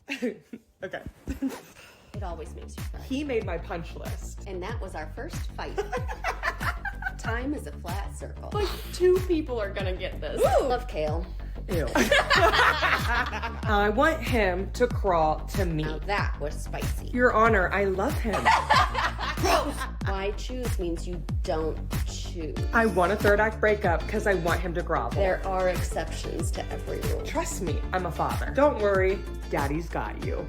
Okay. It always makes you cry. He made my punch list. And that was our first fight. Time is a flat circle. Like 2 people are gonna get this. Ooh. Love kale. Ew. I want him to crawl to me. Now that was spicy. Your Honor, I love him. Gross. Why choose means you don't choose. I want a third act breakup because I want him to grovel. There are exceptions to every rule. Trust me, I'm a father. Don't worry, Daddy's got you.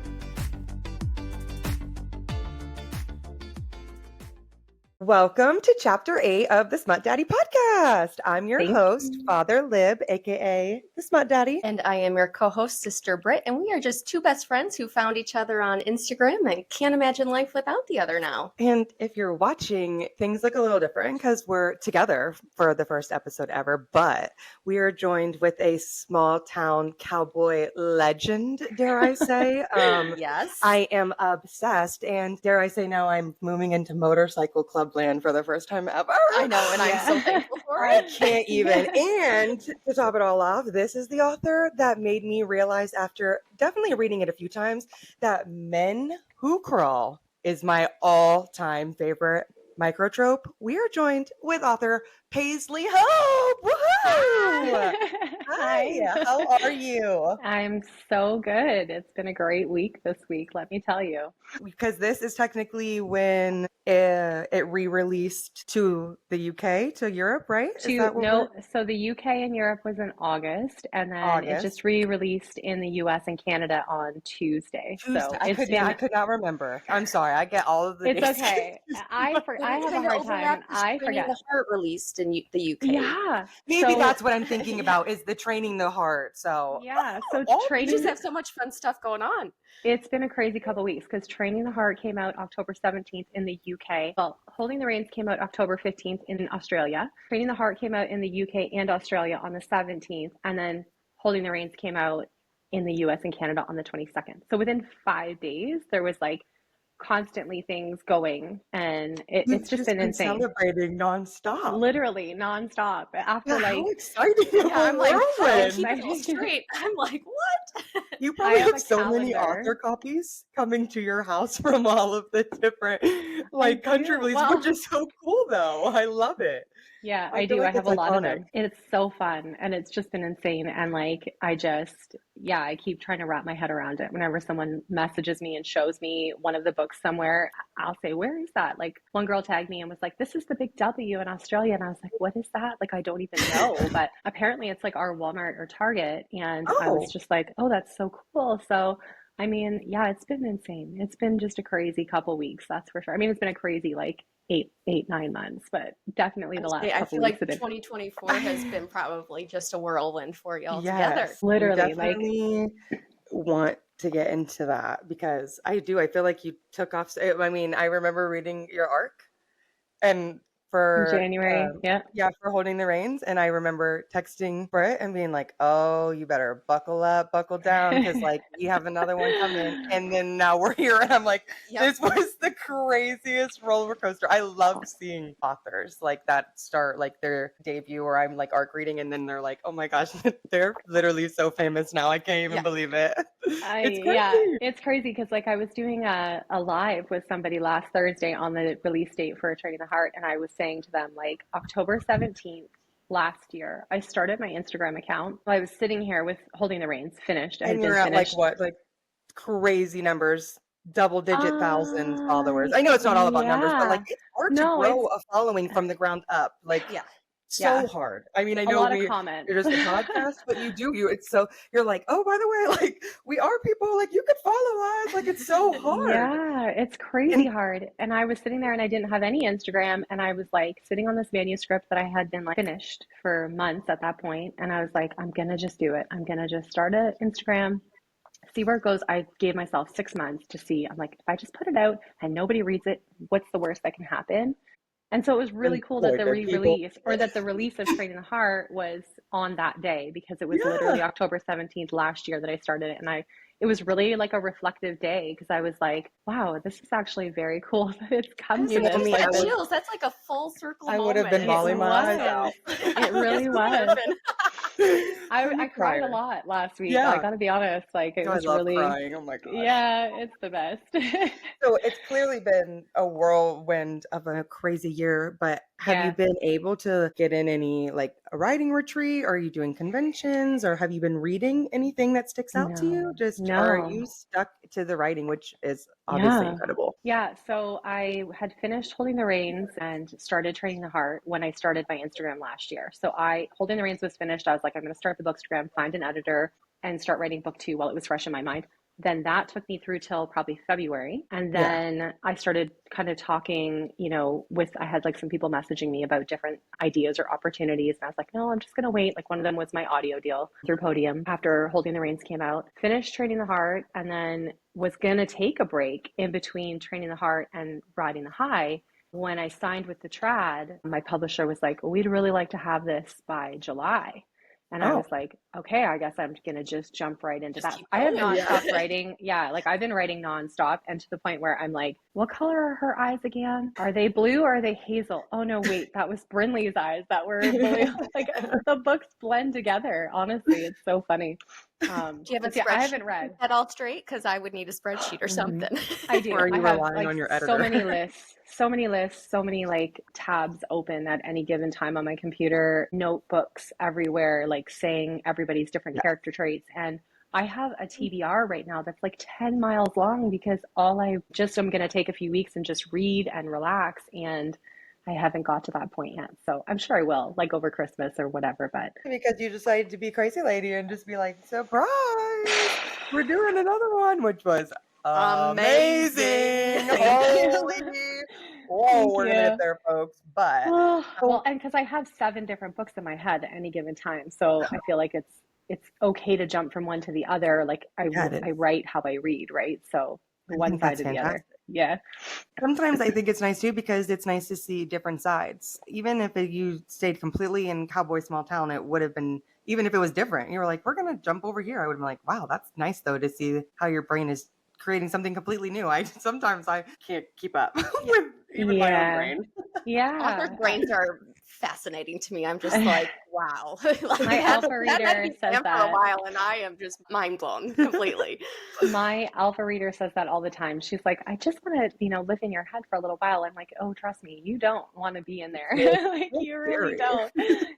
Welcome to Chapter 8 of the Smut Daddy Podcast. I'm your host, Father Lib, aka the Smut Daddy. And I am your co-host, Sister Britt, and we are just 2 best friends who found each other on Instagram and can't imagine life without the other now. And if you're watching, things look a little different because we're together for the first episode ever, but we are joined with a small town cowboy legend, dare I say. Yes. I am obsessed, and dare I say now I'm moving into motorcycle club land for the first time ever. I know, and I'm so thankful for I it. can't even. And to top it all off, this is the author that made me realize after definitely reading it a few times that men who crawl is my all-time favorite microtrope. We are joined with author Paisley Hope. Woohoo! Hi, how are you? I'm so good. It's been a great week this week, let me tell you. Because this is technically when it re-released to the UK, to Europe, right? So the UK and Europe was in August, and then it just re-released in the US and Canada on Tuesday. So I could not remember. I'm sorry. I get all of the It's dates. okay. I have a hard time. I forget. The Heart released in the UK. Yeah. Maybe that's what I'm thinking about is the Training the Heart. So Yeah. So We Training just have so much fun stuff going on. It's been a crazy couple weeks because Training the Heart came out October 17th in the UK. Well, Holding the Reins came out October 15th in Australia. Training the Heart came out in the UK and Australia on the 17th. And then Holding the Reins came out in the US and Canada on the 22nd. So within 5 days, there was like constantly things going, and it's just been insane. Celebrating nonstop. Literally nonstop. After how exciting! I'm like, whirlwind. keep it all straight. I'm like, what? You probably have have a so many calendar. author copies coming to your house from all of the different country releases, Well- which is so cool though. I love it. Yeah, I I feel do. like I have it's a lot of iconic. them. It's so fun, and it's just been insane. And like, I keep trying to wrap my head around it. Whenever someone messages me and shows me one of the books somewhere, I'll say, "Where is that?" Like, one girl tagged me and was like, "This is the Big W in Australia," and I was like, "What is that?" Like, I don't even know, but apparently it's like our Walmart or Target, and I was just like, "Oh, that's so cool." So, I mean, yeah, it's been insane. It's been just a crazy couple weeks, that's for sure. I mean, it's been a crazy like 9 months, but definitely the last I couple feel weeks like have been 2024 has been probably just a whirlwind for y'all together. Yes, literally like definitely want to get into that because I feel like you took off. I mean, I remember reading your arc and for January. for Holding the Reins, and I remember texting Britt and being like, "Oh, you better buckle up, buckle down, because like we have another one coming." And then now we're here, and I'm like, this was the craziest roller coaster. I love seeing authors like that start like their debut, or I'm like arc reading, and then they're like, "Oh my gosh, they're literally so famous now. I can't even believe it." It's crazy. It's crazy because like I was doing a live with somebody last Thursday on the release date for Training the Heart, and I was saying to them like October 17th last year, I started my Instagram account. I was sitting here with Holding the Reins finished. And you're at like what, like crazy numbers, double-digit thousands followers. I know it's not all about numbers, but like it's hard to grow a following from the ground up. Like so hard. I mean, I know of comments. you're just a podcast, but it's so you're like, oh, by the way, like we are people, like you could follow us. Like it's so hard. Yeah, it's crazy hard. And I was sitting there and I didn't have any Instagram, and I was like sitting on this manuscript that I had been like finished for months at that point. And I was like, I'm gonna just do it. I'm gonna just start an Instagram, see where it goes. I gave myself 6 months to see. I'm like, if I just put it out and nobody reads it, what's the worst that can happen? And so it was really cool that the re-release or that the release of Training the Heart was on that day, because it was literally October 17th last year that I started it. And it was really like a reflective day, because I was like, wow, this is actually very cool that it's come to this. Like chills. That's like a full circle moment. I would have been bawling my eyes out. It really was. I cried a lot last week. I gotta be honest. Like it I was love really crying. Oh my gosh. Yeah, it's the best. So it's clearly been a whirlwind of a crazy year, but have you been able to get in any like a writing retreat? Are you doing conventions or have you been reading anything that sticks out to you? Or are you stuck to the writing, which is obviously incredible? Yeah, so I had finished Holding the Reins and started Training the Heart when I started my Instagram last year. So Holding the Reins was finished. I was like, I'm going to start the bookstagram, find an editor, and start writing book 2 while it was fresh in my mind. Then that took me through till probably February. And then I started kind of talking, I had like some people messaging me about different ideas or opportunities. And I was like, no, I'm just going to wait. Like one of them was my audio deal through Podium after Holding the Reins came out, finished Training the Heart, and then was going to take a break in between Training the Heart and Riding the High. When I signed with the trad, my publisher was like, well, we'd really like to have this by July. And I was like, okay, I guess I'm going to just jump right into that. I have not stopped writing. Yeah, like I've been writing nonstop, and to the point where I'm like, what color are her eyes again? Are they blue or are they hazel? Oh no, wait, that was Brinley's eyes that were blue. Like the books blend together. Honestly, it's so funny. Do you have a spreadsheet? I haven't read that all straight because I would need a spreadsheet or something. I do. Or are you I have relying on your editor? so many lists, so many like tabs open at any given time on my computer, notebooks everywhere, like saying everybody's different character traits. And I have a TBR right now that's like 10 miles long because I'm going to take a few weeks and just read and relax. And I haven't got to that point yet. So I'm sure I will, like over Christmas or whatever. But because you decided to be crazy lady and just be like, surprise, we're doing another one, which was amazing. Holy. Whoa, we're going to get there, folks. But well, and because I have 7 different books in my head at any given time. So I feel like it's okay to jump from one to the other. Like I write how I read, right? So one side to the other. Yeah. Sometimes I think it's nice too because it's nice to see different sides. Even if you stayed completely in Cowboy Small Town, it would have been, even if it was different, you were like, we're going to jump over here. I would have been like, wow, that's nice though to see how your brain is creating something completely new. Sometimes I can't keep up with even my own brain. Yeah. Authors' brains are fascinating to me. I'm just like, wow. My alpha reader says that for a while, and I am just mind blown completely. My alpha reader says that all the time. She's like, I just want to, live in your head for a little while. I'm like, oh, trust me, you don't want to be in there. Like you really don't.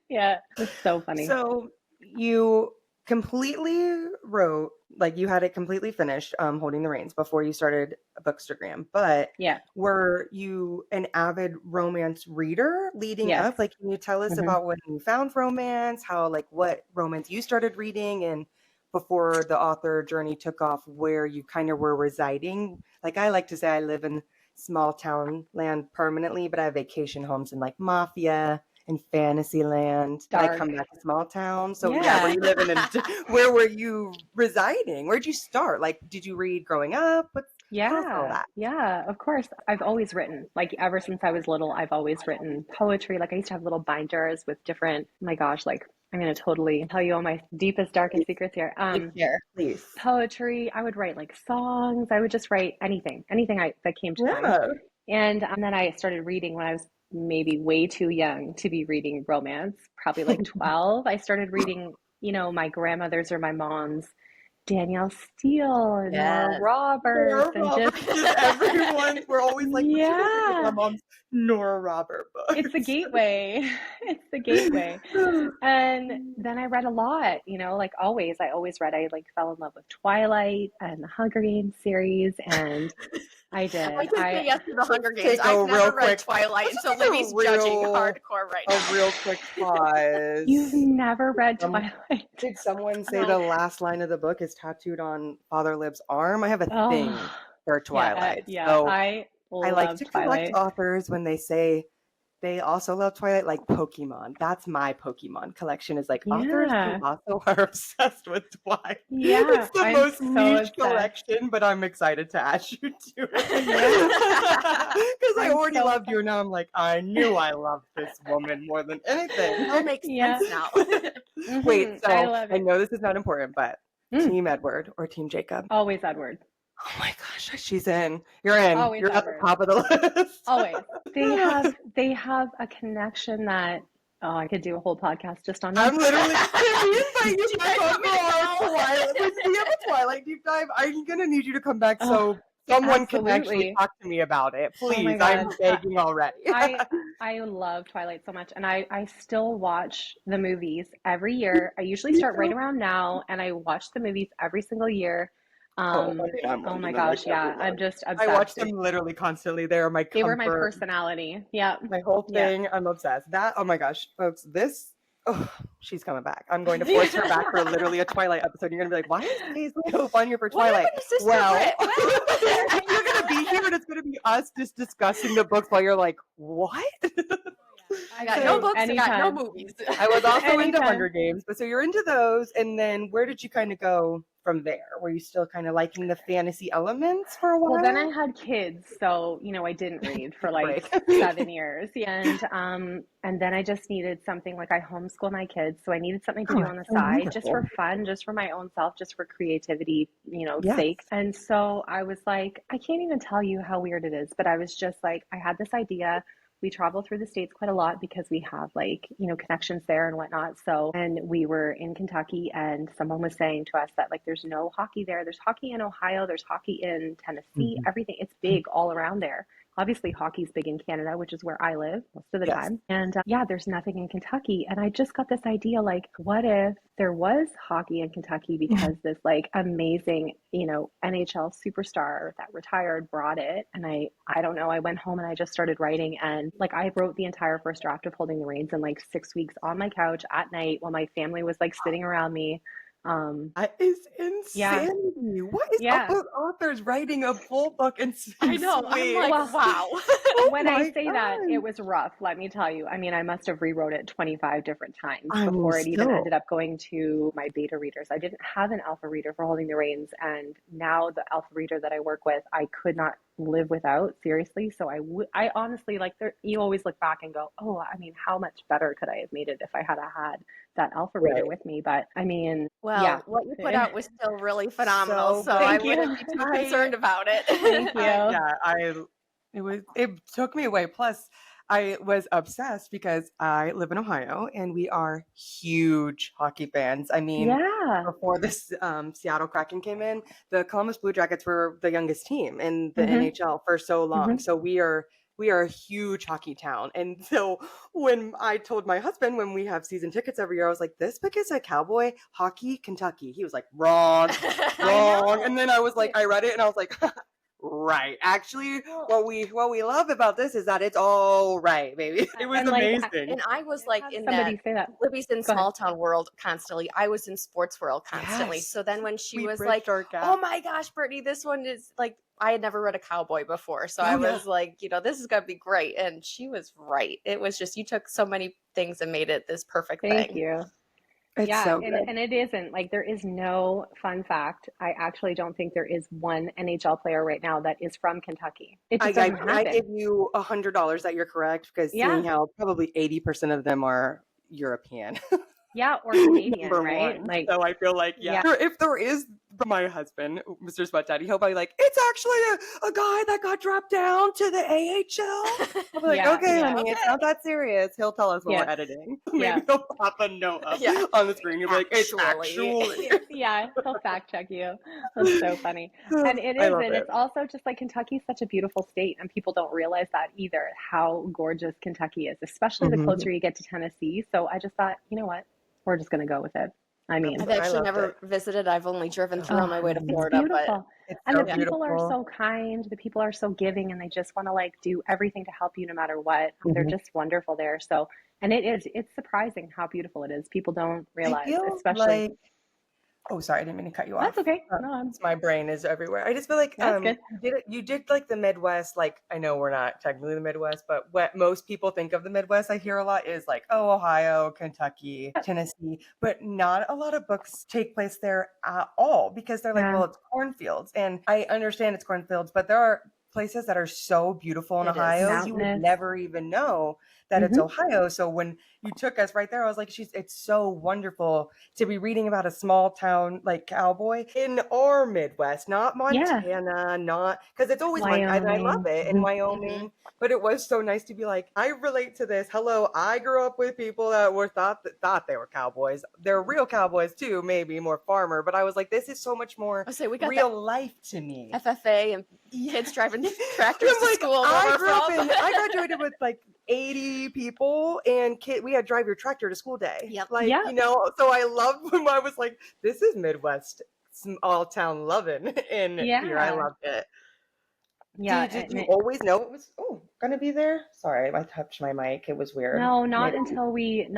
Yeah, it's so funny. So you completely wrote, like you had it completely finished, Holding the Reins before you started Bookstagram, but were you an avid romance reader leading up? Like, can you tell us about when you found romance, how, like, what romance you started reading, and before the author journey took off, where you kind of were residing? Like, I like to say I live in small town land permanently, but I have vacation homes in like Mafia in Fantasyland. I come back to small town. So were you living in, where were you residing? Where'd you start? Like, did you read growing up? Yeah, of course. I've always written, like ever since I was little, I've always written poetry. Like I used to have little binders with different, oh my gosh, like I'm going to totally tell you all my deepest, darkest secrets here. Please. Poetry. I would write like songs. I would just write anything that came to mind. And then I started reading when I was maybe way too young to be reading romance, probably like 12. I started reading, my grandmother's or my mom's Danielle Steele and Nora Roberts. Everyone, we're always like, my mom's Nora Robert book. It's the gateway. And then I read a lot, like always. I always read. I like fell in love with Twilight and the Hunger Games series, and I did. I just say yes to the Hunger Games. I've never read Twilight, so Libby's judging hardcore right now. A real quick pause. You've never read Twilight? Did someone say the last line of the book is tattooed on Father Lib's arm? I have a thing for Twilight. So I like to Twilight. collect authors when they say they also love Twilight, like Pokemon. That's my Pokemon collection, is like authors who also are obsessed with Twilight. Yeah, it's the most niche collection, but I'm excited to add you to it. Because I already loved you, and now I'm like, I knew I loved this woman more than anything. That makes sense now. Wait, so I know this is not important, but Team Edward or Team Jacob? Always Edward. Oh my gosh, she's in. You're in. Always You're at the top of the list. Always. They have a connection that Oh, I could do a whole podcast just on I'm that. literally invite you back on for our Twilight. When we have a Twilight deep dive, I'm gonna need you to come back so someone can actually absolutely. talk to me about it. Oh my Please, God. I'm begging already. I love Twilight so much, and I still watch the movies every year. I usually start right around now, and I watch the movies every single year. I mean, I'm Oh my watching them like gosh, every yeah, I'm month. just I watch obsessed. them literally constantly. They are my They were my comfort, personality. Yeah, my whole yeah. thing. I'm obsessed. That, oh my gosh, folks, this, oh, she's coming back. I'm going to force her back for literally a Twilight episode. You're going to be like, why is Paisley Hope on here for What Twilight? happened to Sister Well, Britt? you're going to be here and it's going to be us just discussing the books while you're like, what? I got no books, I got no Anytime. movies. I was also into Anytime. Hunger Games, but so you're into those, and then where did you kind of go from there? Were you still kind of liking the fantasy elements for a while? Well, then I had kids, so I didn't read for like 7 years, and then I just needed something. Like I homeschool my kids, so I needed something to do on the side, just for fun, just for my own self, just for creativity, sake. And so I was like, I can't even tell you how weird it is, but I was just like, I had this idea. We travel through the States quite a lot because we have like, connections there and whatnot. So, and we were in Kentucky and someone was saying to us that like, there's no hockey there. There's hockey in Ohio. There's hockey in Tennessee, everything. It's big all around there. Obviously, hockey's big in Canada, which is where I live most of the time. And there's nothing in Kentucky. And I just got this idea, like, what if there was hockey in Kentucky because this like amazing, NHL superstar that retired brought it. And I don't know, I went home and I just started writing. And like, I wrote the entire first draft of Holding the Reins in like 6 weeks on my couch at night while my family was like sitting around me. That is insanity. What is up with authors writing a full book in 6 I know. weeks? I'm like, wow. When I say that, it was rough, let me tell you. I mean, I must have rewrote it 25 different times before it even ended up going to my beta readers. I didn't have an alpha reader for Holding the Reins, and now the alpha reader that I work with, I could not live without, seriously. So I honestly, like, you always look back and go, oh, I mean, how much better could I have made it if I had had that alpha reader with me? But I mean, well, what you put out was still really phenomenal, so I wouldn't be too concerned about it. Thank you. It took me away. Plus, I was obsessed because I live in Ohio and we are huge hockey fans. I mean, before this Seattle Kraken came in, the Columbus Blue Jackets were the youngest team in the NHL for so long. So we are a huge hockey town. And so when I told my husband, when we have season tickets every year, I was like, this book is a cowboy hockey Kentucky. He was like, wrong. And then I was like, I read it and I was like, right. Actually, what we love about this is that it's all right, baby. It was amazing. And I was like in Somebody say that. Libby's in small town world constantly. I was in sports world constantly. So then when she was like, oh my gosh, Brittany, this one is like, I had never read a cowboy before. So I was like, this is going to be great. And she was right. It was just, you took so many things and made it this perfect thing. Thank you. It's so good. And it isn't like, there is no fun fact. I actually don't think there is one NHL player right now that is from Kentucky. It just doesn't happen. I give you $100 that you're correct, because seeing how probably 80% of them are European. Or Canadian, right? Like, so I feel like, if there is my husband, Mr. Smut Daddy, he'll be like, it's actually a guy that got dropped down to the AHL. I'll be like, okay, honey, it's not that serious. He'll tell us when we're editing. Maybe he'll pop a note up on the screen. He'll be like, it's actually. He'll fact check you. That's so funny. And it is, and it's also just like, Kentucky's such a beautiful state, and people don't realize that either, how gorgeous Kentucky is, especially the closer you get to Tennessee. So I just thought, you know what? We're just going to go with it. I mean, I've actually never visited. I've only driven through on my way to Florida. But and the people are so kind. The people are so giving, and they just want to like do everything to help you no matter what. They're just wonderful there. So, and it's surprising how beautiful it is. People don't realize, especially. Oh, sorry, I didn't mean to cut you off. That's okay. No, my brain is everywhere. I just feel like good. You did like the Midwest. Like, I know we're not technically the Midwest, but what most people think of the Midwest, I hear a lot, is like, oh, Ohio, Kentucky, Tennessee, but not a lot of books take place there at all, because they're like, well, it's cornfields, and I understand it's cornfields, but there are places that are so beautiful in Ohio, you would never even know that it's Ohio. So when you took us right there, I was like, it's so wonderful to be reading about a small town like cowboy in our Midwest, not Montana, not because it's always Wyoming. And I love it in Wyoming. But it was so nice to be like, I relate to this. Hello, I grew up with people that were thought they were cowboys. They're real cowboys too, maybe more farmer. But I was like, this is so much more real life to me. FFA and kids driving tractors to school. I graduated with like 80 people, and we had drive your tractor to school day. You know, so I loved when I was like, this is Midwest small town loving, and here I loved it. Yeah. Did you always know it was gonna be there? Sorry, I touched my mic. It was weird. No, not until we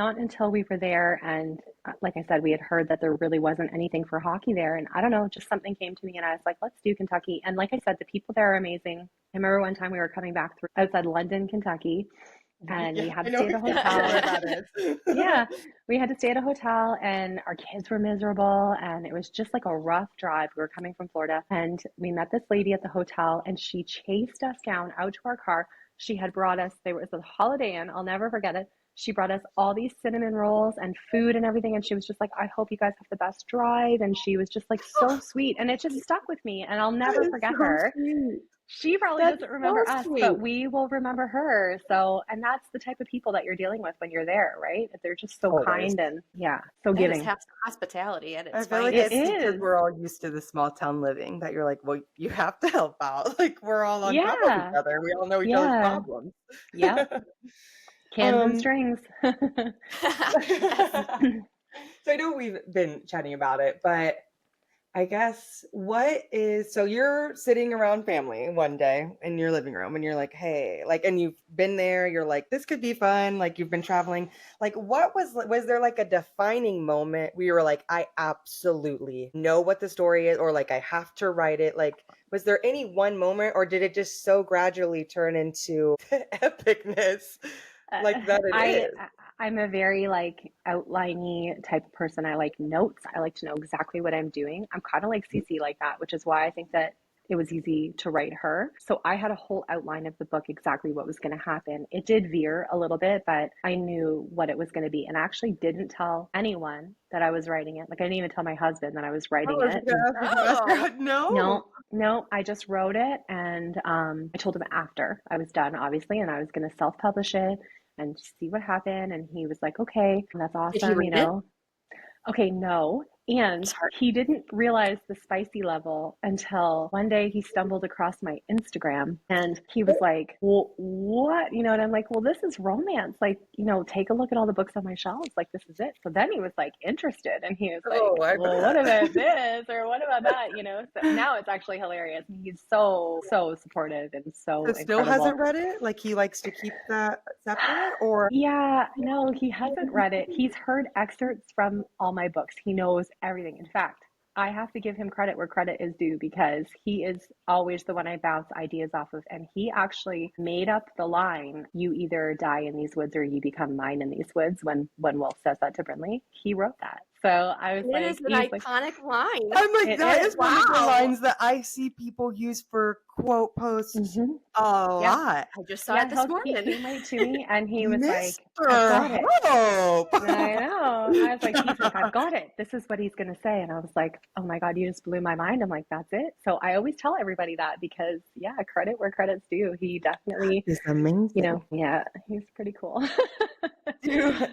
were there, and like I said, we had heard that there really wasn't anything for hockey there, and I don't know, just something came to me, and I was like, let's do Kentucky. And like I said, the people there are amazing. I remember one time we were coming back through outside London, Kentucky, and we had to stay at a hotel. We had to stay at a hotel, and our kids were miserable, and it was just like a rough drive. We were coming from Florida, and we met this lady at the hotel, and she chased us down out to our car. She had brought us, it was a Holiday Inn, I'll never forget it. She brought us all these cinnamon rolls and food and everything, and she was just like, I hope you guys have the best drive, and she was just like so sweet, and it just stuck with me, and I'll never forget her. Sweet. She probably doesn't remember us, but we will remember her. So, and that's the type of people that you're dealing with when you're there, right? They're just so kind and so giving. It's hospitality at its I feel like it's because we're all used to the small town living that you're like, well, you have to help out. Like we're all on top of each other. We all know each other's problems. Yeah. Cans and strings. So I know we've been chatting about it, but I guess so you're sitting around family one day in your living room and you're like, hey, like, and you've been there, you're like, this could be fun. Like you've been traveling. Like what was there like a defining moment where you were like, I absolutely know what the story is, or like, I have to write it. Like, was there any one moment, or did it just so gradually turn into epicness like that is? I'm a very like outliney type of person. I like notes. I like to know exactly what I'm doing. I'm kind of like Cece like that, which is why I think that it was easy to write her. So I had a whole outline of the book, exactly what was going to happen. It did veer a little bit, but I knew what it was going to be, and I actually didn't tell anyone that I was writing it. Like I didn't even tell my husband that I was writing it. No, I just wrote it, and I told him after I was done, obviously, and I was going to self-publish it and see what happened. And he was like, okay, that's awesome, you know. Okay, no. And he didn't realize the spicy level until one day he stumbled across my Instagram and he was like, well, what? You know, and I'm like, well, this is romance. Like, you know, take a look at all the books on my shelves. Like, this is it. So then he was like interested, and he was like, well, what about this? Or what about that? You know, so now it's actually hilarious. He's so supportive and so incredible. Still hasn't read it? Like he likes to keep that separate, or? Yeah, no, he hasn't read it. He's heard excerpts from all my books. He knows everything. In fact, I have to give him credit where credit is due, because he is always the one I bounce ideas off of. And he actually made up the line, you either die in these woods or you become mine in these woods, when Wolf says that to Brinley. He wrote that. So I was like, it is an iconic line. I'm like, that is one of the lines that I see people use for quote posts a lot. I just saw it this morning. He came right to me and he was like, I got it. I know. I was like, he's like, I've got it. This is what he's going to say. And I was like, oh my God, you just blew my mind. I'm like, that's it. So I always tell everybody that, because credit where credit's due. He definitely is amazing. You know, he's pretty cool. Dude,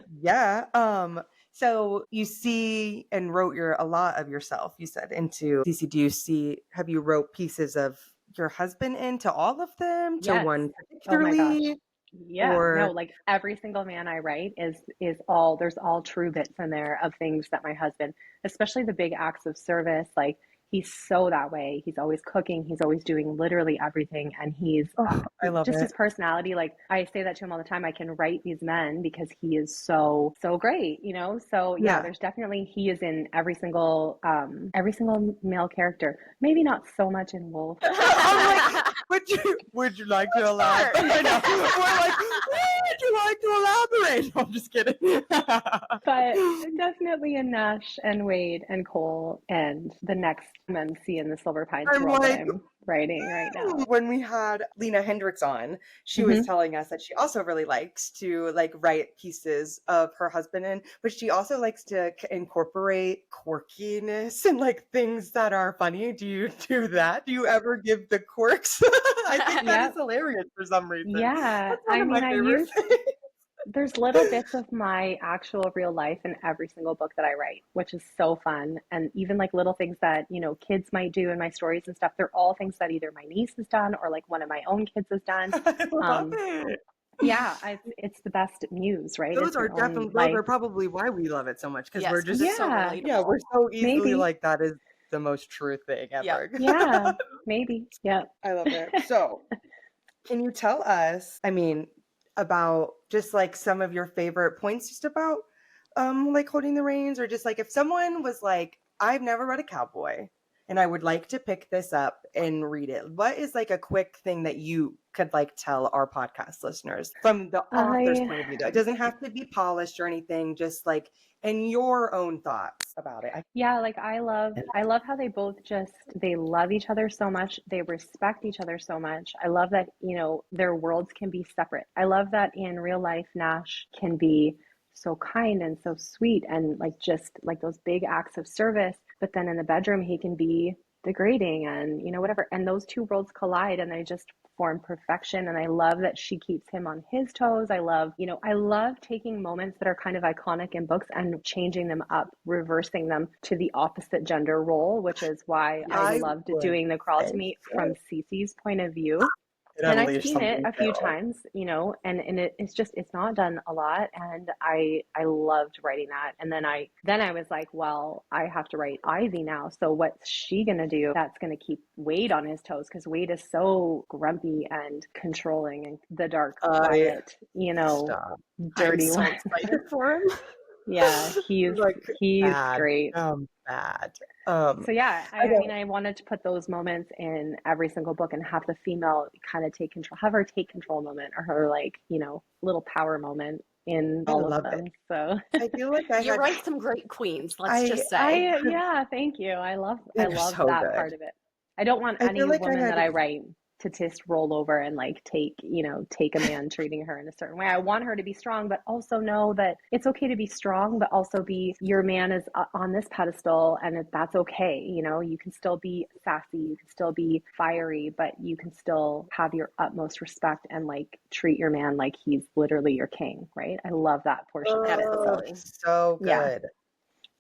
so you see and wrote a lot of yourself, you said, into CC. Have you wrote pieces of your husband into all of them? To one particularly? Oh my gosh. Yeah. No, like every single man I write is all, there's all true bits in there of things that my husband, especially the big acts of service, like he's so that way. He's always cooking. He's always doing literally everything. And he's I love just his personality. Like I say that to him all the time. I can write these men because he is so great, you know? So there's definitely, he is in every single male character. Maybe not so much in Wolf. I'm like, would you like to elaborate? I know. We're like, would you like to elaborate? No, I'm just kidding. But definitely in Nash and Wade and Cole and the next MC in the Silver Pines world that I'm writing right now. When we had Lena Hendricks on, she was telling us that she also really likes to like write pieces of her husband in, but she also likes to incorporate quirkiness and like things that are funny. Do you do that? Do you ever give the quirks? I think that is hilarious for some reason. Yeah, That's one of my favorite things. There's little bits of my actual real life in every single book that I write, which is so fun. And even like little things that, you know, kids might do in my stories and stuff, they're all things that either my niece has done or like one of my own kids has done. I love it. Yeah, it's the best muse, right? Those are definitely, those are probably why we love it so much, because we're just so relatable. Yeah, we're so easily like, that is the most true thing ever. Yeah, maybe. Yeah. I love it. So, can you tell us, I mean, about just like some of your favorite points just about like holding the reins, or just like if someone was like, I've never read a cowboy and I would like to pick this up and read it, what is like a quick thing that you could like tell our podcast listeners from the author's point of view? It doesn't have to be polished or anything, just like in your own thoughts about it. Yeah, like I love how they both they love each other so much. They respect each other so much. I love that, you know, their worlds can be separate. I love that in real life, Nash can be so kind and so sweet and like just like those big acts of service. But then in the bedroom, he can be degrading and, you know, whatever. And those two worlds collide and they just form perfection. And I love that she keeps him on his toes. I love taking moments that are kind of iconic in books and changing them up, reversing them to the opposite gender role, which is why I loved doing The Crawl to Me from Cece's point of view. And I've seen it a few times, you know, and it's not done a lot. And I loved writing that. And then I was like, well, I have to write Ivy now. So what's she going to do that's going to keep Wade on his toes? Because Wade is so grumpy and controlling and the dark, quiet, you know, dirty one. I'm so excited for him. Yeah, he's great. Bad. So yeah, I mean, I wanted to put those moments in every single book and have the female kind of have her take control moment, or her like, you know, little power moment in all of them. So I feel like you write some great queens. Let's just say. Yeah, thank you. I love that part of it. I don't want any woman that I write to just roll over and like take a man treating her in a certain way. I want her to be strong, but also know that it's okay to be strong, but also be, your man is on this pedestal and that's okay. You know, you can still be sassy, you can still be fiery, but you can still have your utmost respect and like treat your man like he's literally your king, right? I love that portion. So good. Yeah.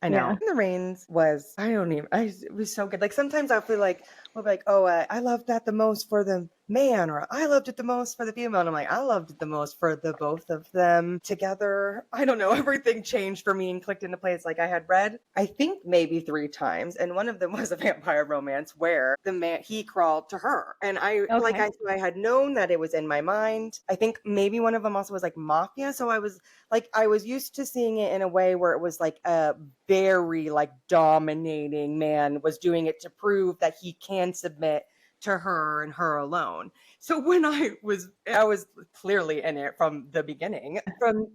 I know. Yeah. The Reins was, it was so good. Like sometimes I feel like, we'll be like, oh, I loved that the most for the man, or I loved it the most for the female. And I'm like, I loved it the most for the both of them together. I don't know. Everything changed for me and clicked into place. Like I had read, I think maybe 3 times. And one of them was a vampire romance where the man, he crawled to her. And I had known that it was in my mind. I think maybe one of them also was like mafia. So I was used to seeing it in a way where it was like a very like dominating man was doing it to prove that he can submit to her and her alone. So when I was clearly in it from the beginning.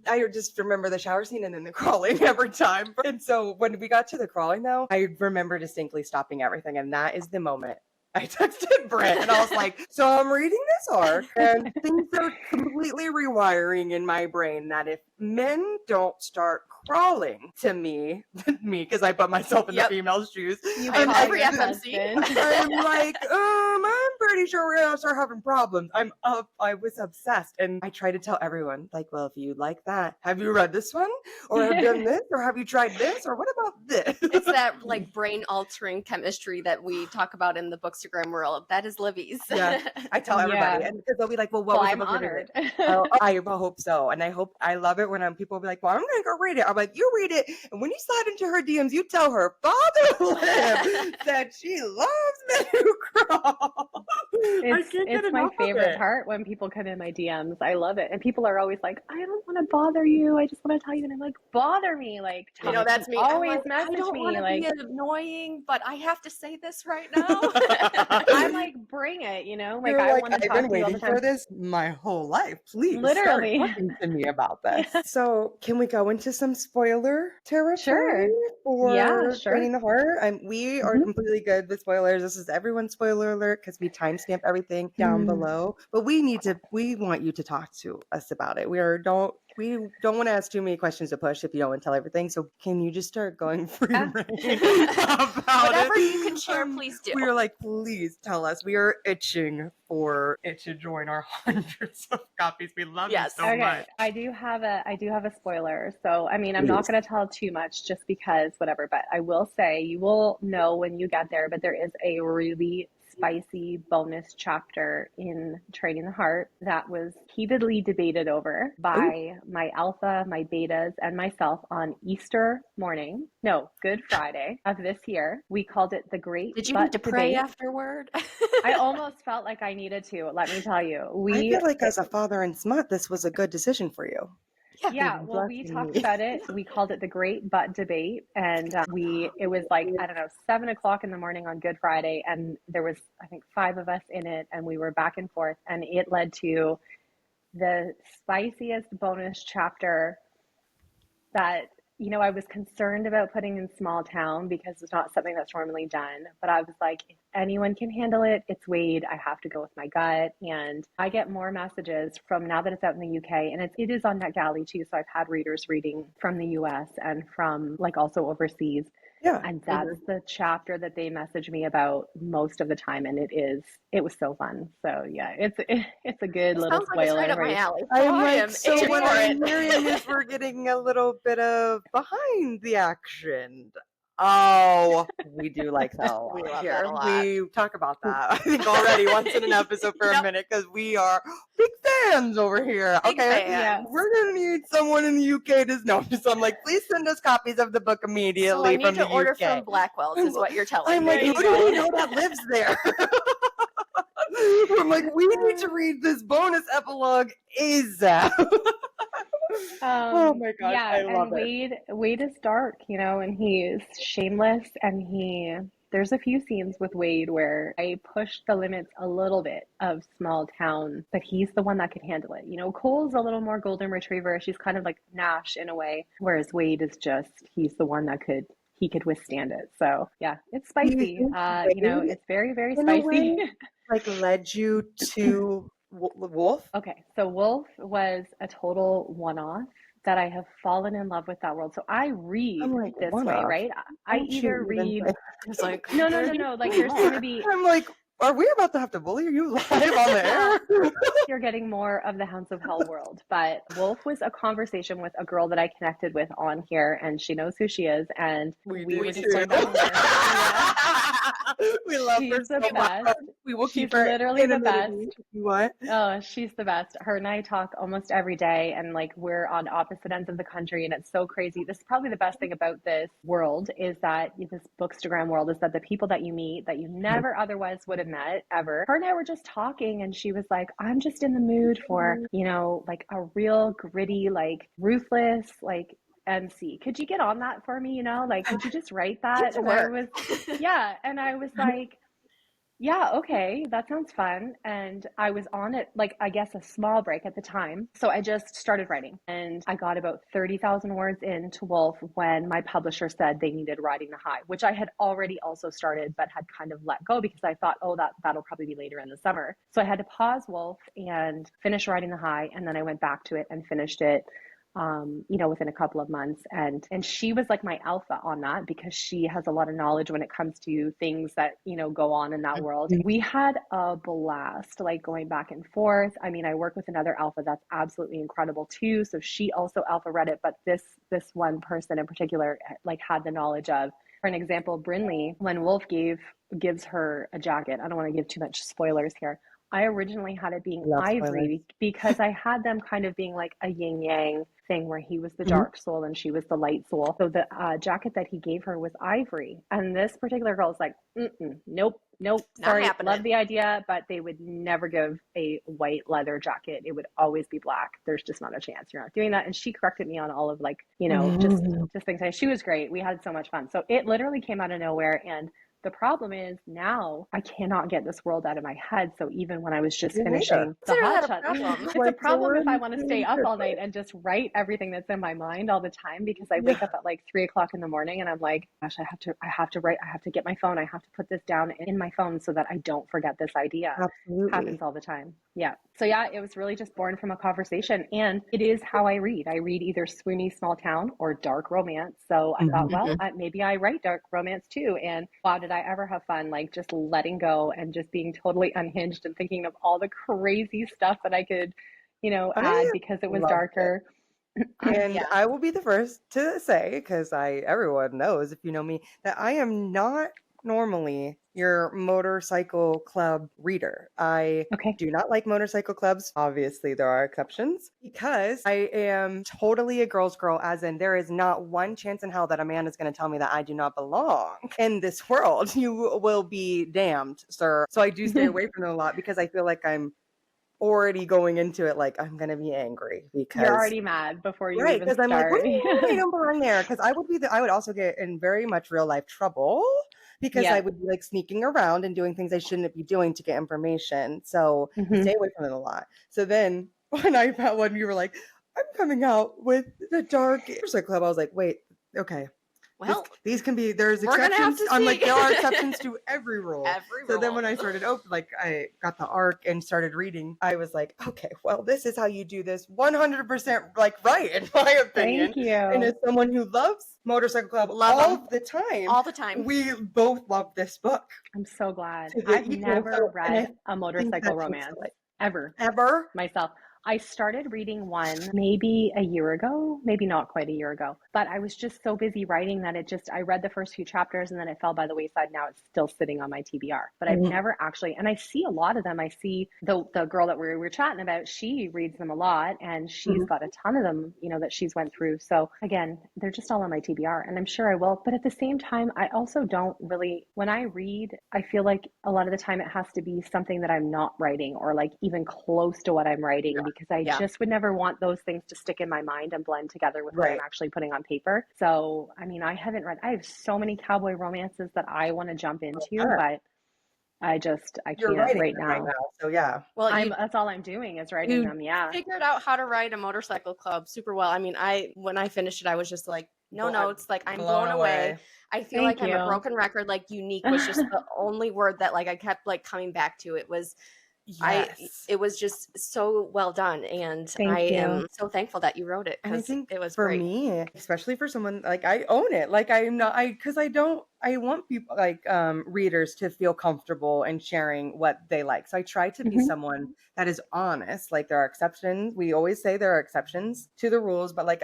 I just remember the shower scene and then the crawling every time. And so when we got to the crawling though, I remember distinctly stopping everything. And that is the moment I texted Britt and I was like, so I'm reading this arc and things are completely rewiring in my brain that if men don't start crawling to me, because I put myself in the female shoes. Every FMC. I'm like, I'm pretty sure we're gonna start having problems. I was obsessed. And I try to tell everyone, like, well, if you like that, have you read this one? Or have done this? Or have you tried this? Or what about this? It's that like brain altering chemistry that we talk about in the Bookstagram world. That is Libby's. Yeah. I tell everybody. And because they'll be like, well, what was I'm honored. I hope so. And I love it when people will be like, well, I'm gonna go read it. I'm like, you read it, and when you slide into her DMs, you tell her Father Lib said she loves men who crawl. It's my favorite part when people come in my DMs. I love it. And people are always like, I don't want to bother you. I just want to tell you. And I'm like, bother me. Like, that's me. Always like, message I don't me. want to Like, be annoying, but I have to say this right now. I'm like, bring it, Like, You're I like, want to I've talk been to you all the waiting time. for this my whole life. Please Literally. start talking to me about this. Yeah. So can we go into some spoiler territory for Training the Heart? We are completely good with spoilers. This is everyone's spoiler alert because we timestamp everything down below. But we want you to talk to us about it. We don't want to ask too many questions to push if you don't want to tell everything. So can you just start going free reign about Whatever it? you can share, please do. We are like, please tell us. We are itching for it to join our hundreds of copies. We love it so much. I do have a spoiler. So I mean, I'm not going to tell too much just because whatever, but I will say you will know when you get there, but there is a really spicy bonus chapter in Training the Heart that was heatedly debated over by my alpha, my betas, and myself on Easter morning. No, Good Friday of this year. We called it the Great Did you Butt need to pray Debate. afterward? I almost felt like I needed to, let me tell you. I feel like as a father in Smut, this was a good decision for you. Yeah, well, we talked about it. We called it the Great Butt Debate, and it was like, I don't know, 7:00 in the morning on Good Friday, and there was, I think, 5 of us in it, and we were back and forth, and it led to the spiciest bonus chapter that, I was concerned about putting in small town because it's not something that's normally done. But I was like, if anyone can handle it, it's Wade. I have to go with my gut. And I get more messages from now that it's out in the UK, and it is on NetGalley too. So I've had readers reading from the US and from like also overseas. Yeah. And that's the chapter that they message me about most of the time. And it was so fun. So yeah, it's a good little spoiler. Like right up my alley. So what I'm hearing is we're getting a little bit of behind the action. Oh, we do like that a lot. We love that a lot. We talk about that, I think, already once in an episode for a minute because we are big fans over here. Big fans. We're going to need someone in the UK to know. So I'm like, please send us copies of the book immediately from the UK. So I need to order from Blackwell's is what you're telling me. I'm like, who do we know that lives there? I'm like, we need to read this bonus epilogue ASAP. Oh my gosh, I love it. Wade is dark, and he's shameless, and there's a few scenes with Wade where I pushed the limits a little bit of small town, but he's the one that could handle it. Cole's a little more golden retriever. She's kind of like Nash in a way, whereas Wade is he's the one that could withstand it. So yeah, it's spicy. It's very, very spicy. Like led you to Wolf? Okay, so Wolf was a total one-off that I have fallen in love with that world. So I read this way, right? I either read. It's like no. Like there's going to be. I'm like, are we about to have to bully you live on the air? You're getting more of the Hounds of Hell world. But Wolf was a conversation with a girl that I connected with on here, and she knows who she is. And we were just going back and forth. We love her so much. We will keep her literally the best. What? Oh, she's the best. Her and I talk almost every day, and like we're on opposite ends of the country, and it's so crazy. This is probably the best thing about this world is that this Bookstagram world is that the people that you meet that you never otherwise would have met ever. Her and I were just talking, and she was like, I'm just in the mood for, like a real gritty, like ruthless, like MC. Could you get on that for me? Like, could you just write that? And I was like, yeah, okay, that sounds fun. And I was on it, like, I guess a small break at the time. So I just started writing, and I got about 30,000 words into Wolf when my publisher said they needed Riding the High, which I had already also started, but had kind of let go because I thought, that'll probably be later in the summer. So I had to pause Wolf and finish Riding the High. And then I went back to it and finished it within a couple of months. And she was like my alpha on that because she has a lot of knowledge when it comes to things that, go on in that world. We had a blast, like going back and forth. I mean, I work with another alpha that's absolutely incredible too. So she also alpha read it, but this one person in particular, like had the knowledge of, for an example, Brinley, when Wolf gives her a jacket. I don't want to give too much spoilers here. I originally had it being ivory because I had them kind of being like a yin yang thing where he was the dark soul and she was the light soul. So the jacket that he gave her was ivory. And this particular girl was like, nope, sorry, love the idea, but they would never give a white leather jacket. It would always be black. There's just not a chance. You're not doing that. And she corrected me on all of like, you know, just things. She was great. We had so much fun. So it literally came out of nowhere. And the problem is now I cannot get this world out of my head. So even when I was just finishing the hot shot, it's a problem if I want to stay up all night and just write everything that's in my mind all the time, because I wake up at like 3 o'clock in the morning and I'm like, gosh, I have to write, I have to get my phone. I have to put this down in my phone so that I don't forget this idea. Absolutely. Happens all the time. Yeah. So yeah, it was really just born from a conversation, and it is how I read. I read either swoony small town or dark romance. So I thought, well, maybe I write dark romance too. And wow, did I ever have fun, like just letting go and just being totally unhinged and thinking of all the crazy stuff that I could, you know, add because it was darker. And I will be the first to say, because everyone knows if you know me, that I am not normally your motorcycle club reader. I do not like motorcycle clubs. Obviously, there are exceptions, because I am totally a girl's girl, as in there is not one chance in hell that a man is going to tell me that I do not belong in this world. You will be damned, sir. So I do stay away from them a lot, because I feel like I'm already going into it like I'm gonna be angry, because you're already mad before you even start. Because I'm like, what do you mean I don't belong there? Because I would also get in very much real life trouble, because I would be like sneaking around and doing things I shouldn't be doing to get information. So I stay away from it a lot. So then when you were like, I'm coming out with the dark motorcycle club, I was like, wait, okay. Well, these can be, there's exceptions. I'm like, there are exceptions to every rule. So then when I started I got the arc and started reading, I was like, okay, well, this is how you do this 100% like right, in my opinion. Thank you. And as someone who loves Motorcycle Club all the time, we both love this book. I'm so glad. I've never read a motorcycle romance ever myself. I started reading one maybe a year ago, maybe not quite a year ago, but I was just so busy writing that I read the first few chapters and then it fell by the wayside. Now it's still sitting on my TBR, but I've never actually, and I see a lot of them. I see the girl that we were chatting about, she reads them a lot, and she's got a ton of them, you know, that she's went through. So again, they're just all on my TBR, and I'm sure I will. But at the same time, I also don't really, when I read, I feel like a lot of the time it has to be something that I'm not writing, or like even close to what I'm writing, because I just would never want those things to stick in my mind and blend together with what I'm actually putting on paper. So, I mean, I have so many cowboy romances that I want to jump into, but I can't right now. So well, that's all I'm doing is writing them. Yeah. Figured out how to write a motorcycle club super well. I mean, when I finished it, I was just like, no notes, like I'm blown away. I feel like I'm a broken record. Like unique was just the only word that like I kept like coming back to. It was it was just so well done, and I am so thankful that you wrote it, because it was for great. me, especially for someone like, I own it. Like because I want people like readers to feel comfortable in sharing what they like. So I try to be someone that is honest. Like there are exceptions. We always say there are exceptions to the rules, but like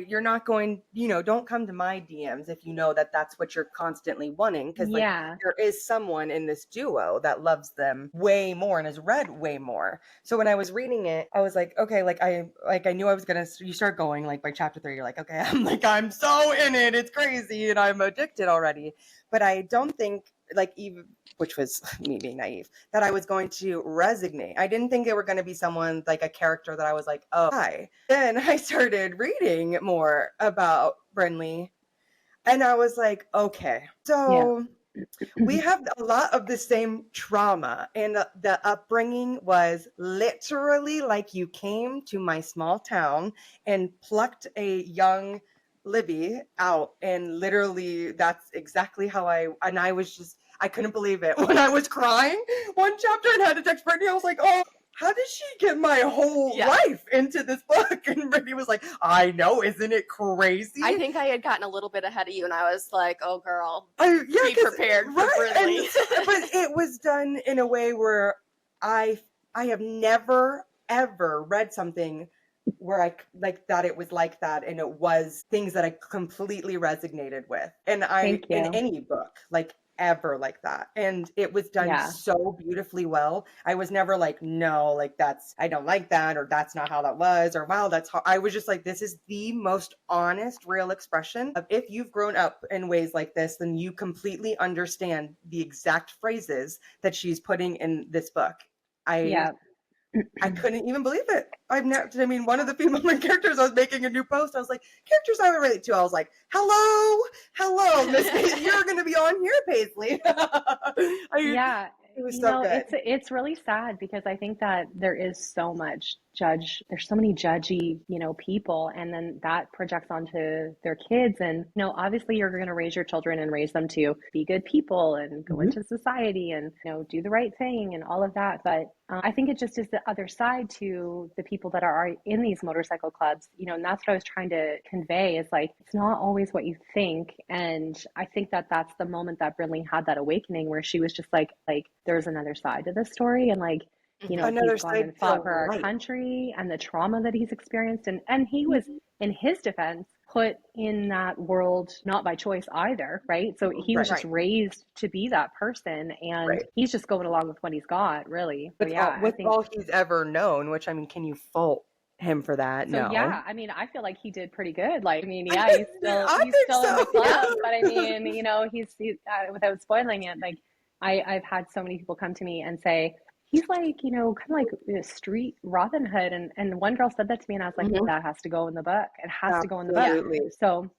you're not going, don't come to my DMs if you know that that's what you're constantly wanting, because like there is someone in this duo that loves them way more and has read way more. So when I was reading it, I was like, okay, I knew I was gonna. You start going like by chapter 3, you're like, okay, I'm so in it. It's crazy, and I'm addicted already. But I don't think, like, even, which was me being naive, that I was going to resonate. I didn't think they were going to be someone, like a character that I was like, oh, hi. Then I started reading more about Brinley, and I was like, okay, so we have a lot of the same trauma, and the upbringing was literally like you came to my small town and plucked a young Libby out, and literally that's exactly how I couldn't believe it when I was crying one chapter and had to text Brittany. I was like, oh, how did she get my whole life into this book? And Brittany was like, I know, isn't it crazy? I think I had gotten a little bit ahead of you, and I was like, oh girl, be prepared for Brittany. But it was done in a way where I have never ever read something where I like that it was like that, and it was things that I completely resonated with. And in any book, like ever like that. And it was done so beautifully well. I was never like, no, like I don't like that, or that's not how that was, or wow, that's how. I was just like, this is the most honest, real expression of, if you've grown up in ways like this, then you completely understand the exact phrases that she's putting in this book. I couldn't even believe it. One of the female main characters, I was making a new post. I was like, characters I would relate to. I was like, hello, Miss Paisley, you're going to be on here, Paisley. It was so good. It's really sad, because I think that there's so many judgy, people, and then that projects onto their kids. And, obviously you're going to raise your children and raise them to be good people and go into society and, do the right thing and all of that. But I think it just is the other side to the people that are in these motorcycle clubs, and that's what I was trying to convey, is like, it's not always what you think. And I think that that's the moment that Brinley had that awakening, where she was just like there's another side to this story. And like, another he's gone and fought for our country and the trauma that he's experienced. And he was, in his defense, put in that world not by choice either, right? So he was just raised to be that person, and he's just going along with what he's got, really. With all he's ever known, which, can you fault him for that? So, no. Yeah, I feel like he did pretty good. Like, he's still in the club, but he's without spoiling it, like, I've had so many people come to me and say, he's like, kind of like a street Robin Hood. And one girl said that to me, and I was like, that has to go in the book. It has to go in the book. So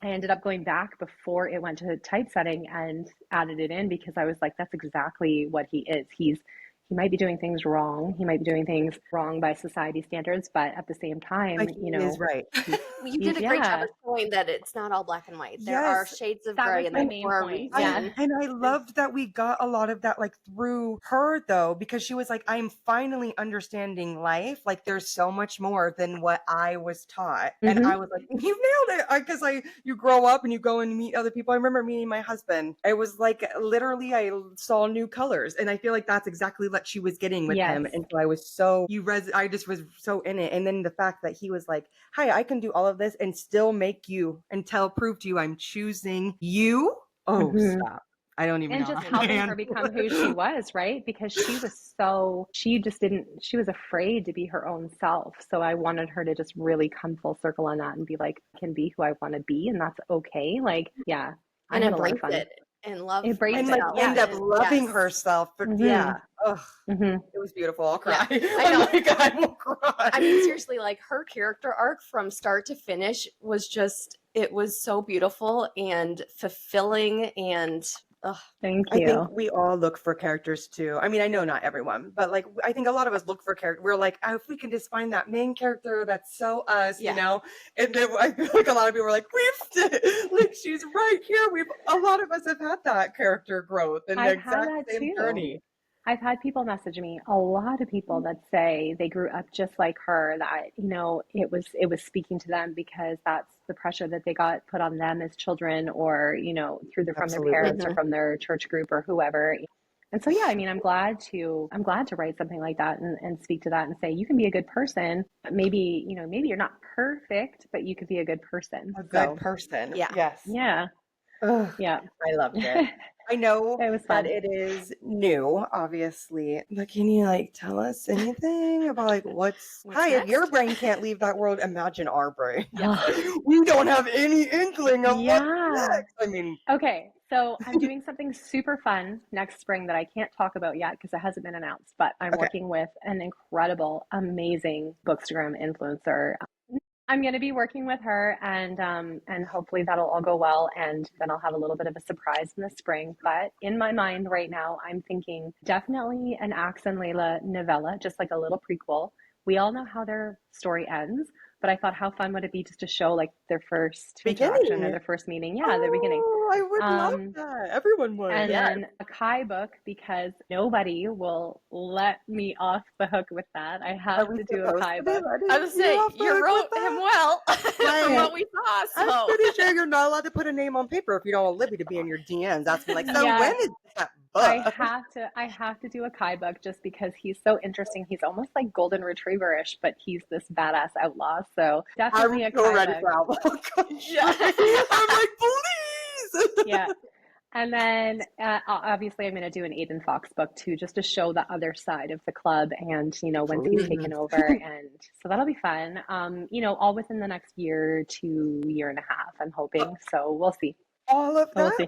I ended up going back before it went to typesetting and added it in, because I was like, that's exactly what he is. He might be doing things wrong. He might be doing things wrong by society standards, but at the same time, he is right. You did a great job of showing that it's not all black and white. There are shades of gray in the main point. And I loved that we got a lot of that, like, through her, though, because she was like, I'm finally understanding life. Like, there's so much more than what I was taught. And I was like, you nailed it. Because you grow up and you go and meet other people. I remember meeting my husband. It was like, literally, I saw new colors. And I feel like that's exactly what she was getting with him. And so I was I just was so in it. And then the fact that he was like, hi, I can do all of this and still make you prove to you I'm choosing you. Stop. I don't even know. And just helping her become who she was, right? Because she was afraid to be her own self. So I wanted her to just really come full circle on that and be like, I can be who I want to be, and that's okay. Like, yeah. And embrace it. And love and like end up loving herself. But it was beautiful. I'll cry. I know. Oh my God, I will cry. Seriously, like, her character arc from start to finish was it was so beautiful and fulfilling, and thank you. I think we all look for characters too. I know not everyone, but like, I think a lot of us look for characters. We're like, if we can just find that main character that's so us, And then I feel like a lot of people are like, like, she's right here. A lot of us have had that character growth and the exact same journey. I've had people message me, a lot of people that say they grew up just like her, that, it was speaking to them because that's the pressure that they got put on them as children, or, from their parents or from their church group or whoever. And so, I'm glad to write something like that and speak to that and say, you can be a good person. Maybe you're not perfect, but you could be a good person. A good person. Yeah. Yes. Yeah. Yeah. I loved it. I know that it is new, obviously, but can you tell us anything about what's hi, next? If your brain can't leave that world, imagine our brain. Yeah. We don't have any inkling of what's next. Okay, so I'm doing something super fun next spring that I can't talk about yet because it hasn't been announced, but I'm working with an incredible, amazing Bookstagram influencer. I'm going to be working with her, and hopefully that'll all go well, and then I'll have a little bit of a surprise in the spring. But in my mind right now, I'm thinking definitely an Axe and Layla novella, just like a little prequel. We all know how their story ends, but I thought, how fun would it be just to show their first interaction or their first meeting? Yeah, the beginning. I would love that. Everyone would. And then a Kai book, because nobody will let me off the hook with that. I have to do a Kai book. I was saying, you wrote him well from what we saw. So. I'm pretty sure you're not allowed to put a name on paper if you don't want Libby to be in your DMs asking when is that book? I have to do a Kai book just because he's so interesting. He's almost like golden retriever-ish, but he's this badass outlaw. So definitely a Kai book. I'm like, please. Yeah. And then obviously I'm going to do an Aiden Fox book too, just to show the other side of the club and, when he's taken over. And so that'll be fun. All within the next year to year and a half, I'm hoping. So we'll see. All of that? We'll see.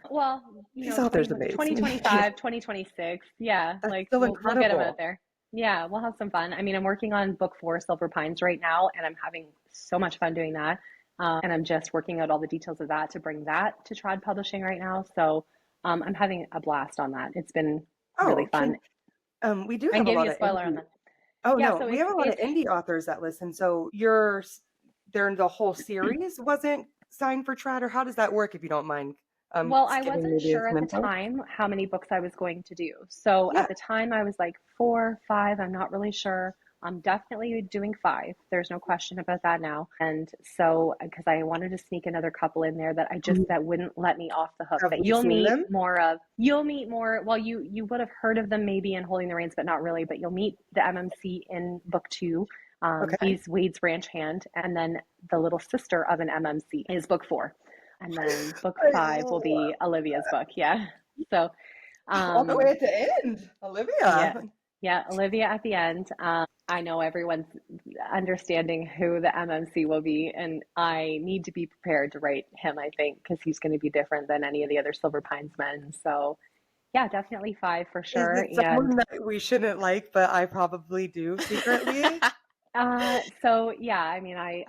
Well, These authors 2025, 2026. Yeah. That's we'll get them out there. Yeah. We'll have some fun. I mean, I'm working on book 4, Silver Pines right now, and I'm having so much fun doing that. And I'm just working out all the details of that to bring that to Trad Publishing right now. So I'm having a blast on that. It's been really fun. We do have a lot of spoiler on that. Oh yeah, no, we have a lot of indie authors that listen. So the whole series wasn't signed for Trad, or how does that work, if you don't mind? Well, I wasn't sure at the time how many books I was going to do. So at the time I was like 4, 5, I'm not really sure. I'm definitely doing 5. There's no question about that now. And so, because I wanted to sneak another couple in there that that wouldn't let me off the hook. That you'll meet more. Well, you would have heard of them maybe in Holding the Reins, but not really. But you'll meet the MMC in book 2. He's Wade's ranch hand. And then the little sister of an MMC is book 4. And then book 5 will be Olivia's book. Yeah. So all the way at the end, Olivia. Yeah, Olivia at the end. I know everyone's understanding who the MMC will be, and I need to be prepared to write him, I think, because he's going to be different than any of the other Silver Pines men. So, yeah, definitely 5 for sure. Is it someone that we shouldn't like, but I probably do secretly? So yeah, I mean, I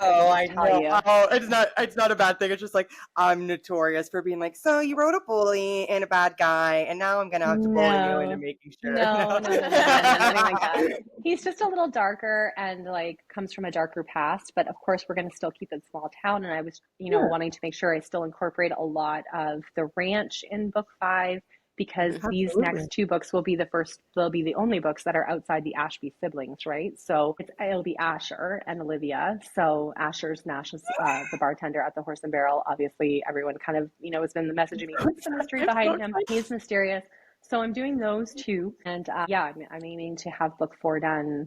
know. You. Oh, it's not a bad thing. It's just like, I'm notorious for being like, so you wrote a bully and a bad guy, and now I'm going to have to bully you into making sure. No, nothing like that. He's just a little darker and comes from a darker past, but of course we're going to still keep it small town. And I was, wanting to make sure I still incorporate a lot of the ranch in book 5. Because these next 2 books will be they'll be the only books that are outside the Ashby siblings, right? So it'll be Asher and Olivia. So Asher's Nash's the bartender at the Horse and Barrel. Obviously, everyone kind of, has been messaging me, what's the mystery behind him? He's mysterious. So I'm doing those 2. And I'm aiming to have book 4 done,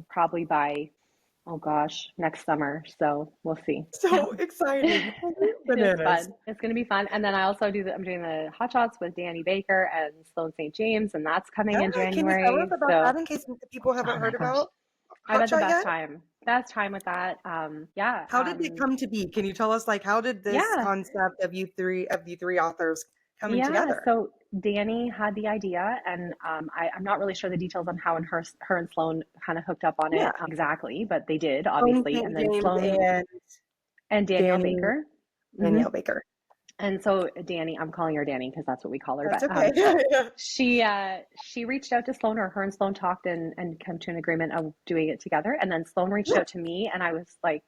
probably by next summer. So we'll see. So exciting. It's fun. It's going to be fun. And then I also I'm doing the Hot Shots with Danny Baker and Sloan St. James, and that's coming in January. Can you tell us about that in case people haven't heard about? I've had the best time with that. How did it come to be? Can you tell us how did this concept of you three authors coming together? So Danny had the idea, and I'm not really sure the details on how her and Sloan kind of hooked up on it exactly, but they did, obviously. And then Sloan and Danielle Baker. Danielle Baker. And so Danny, I'm calling her Danny because that's what we call her. That's but okay. She reached out to Sloan, or her and Sloan talked and come to an agreement of doing it together. And then Sloan reached out to me, and I was like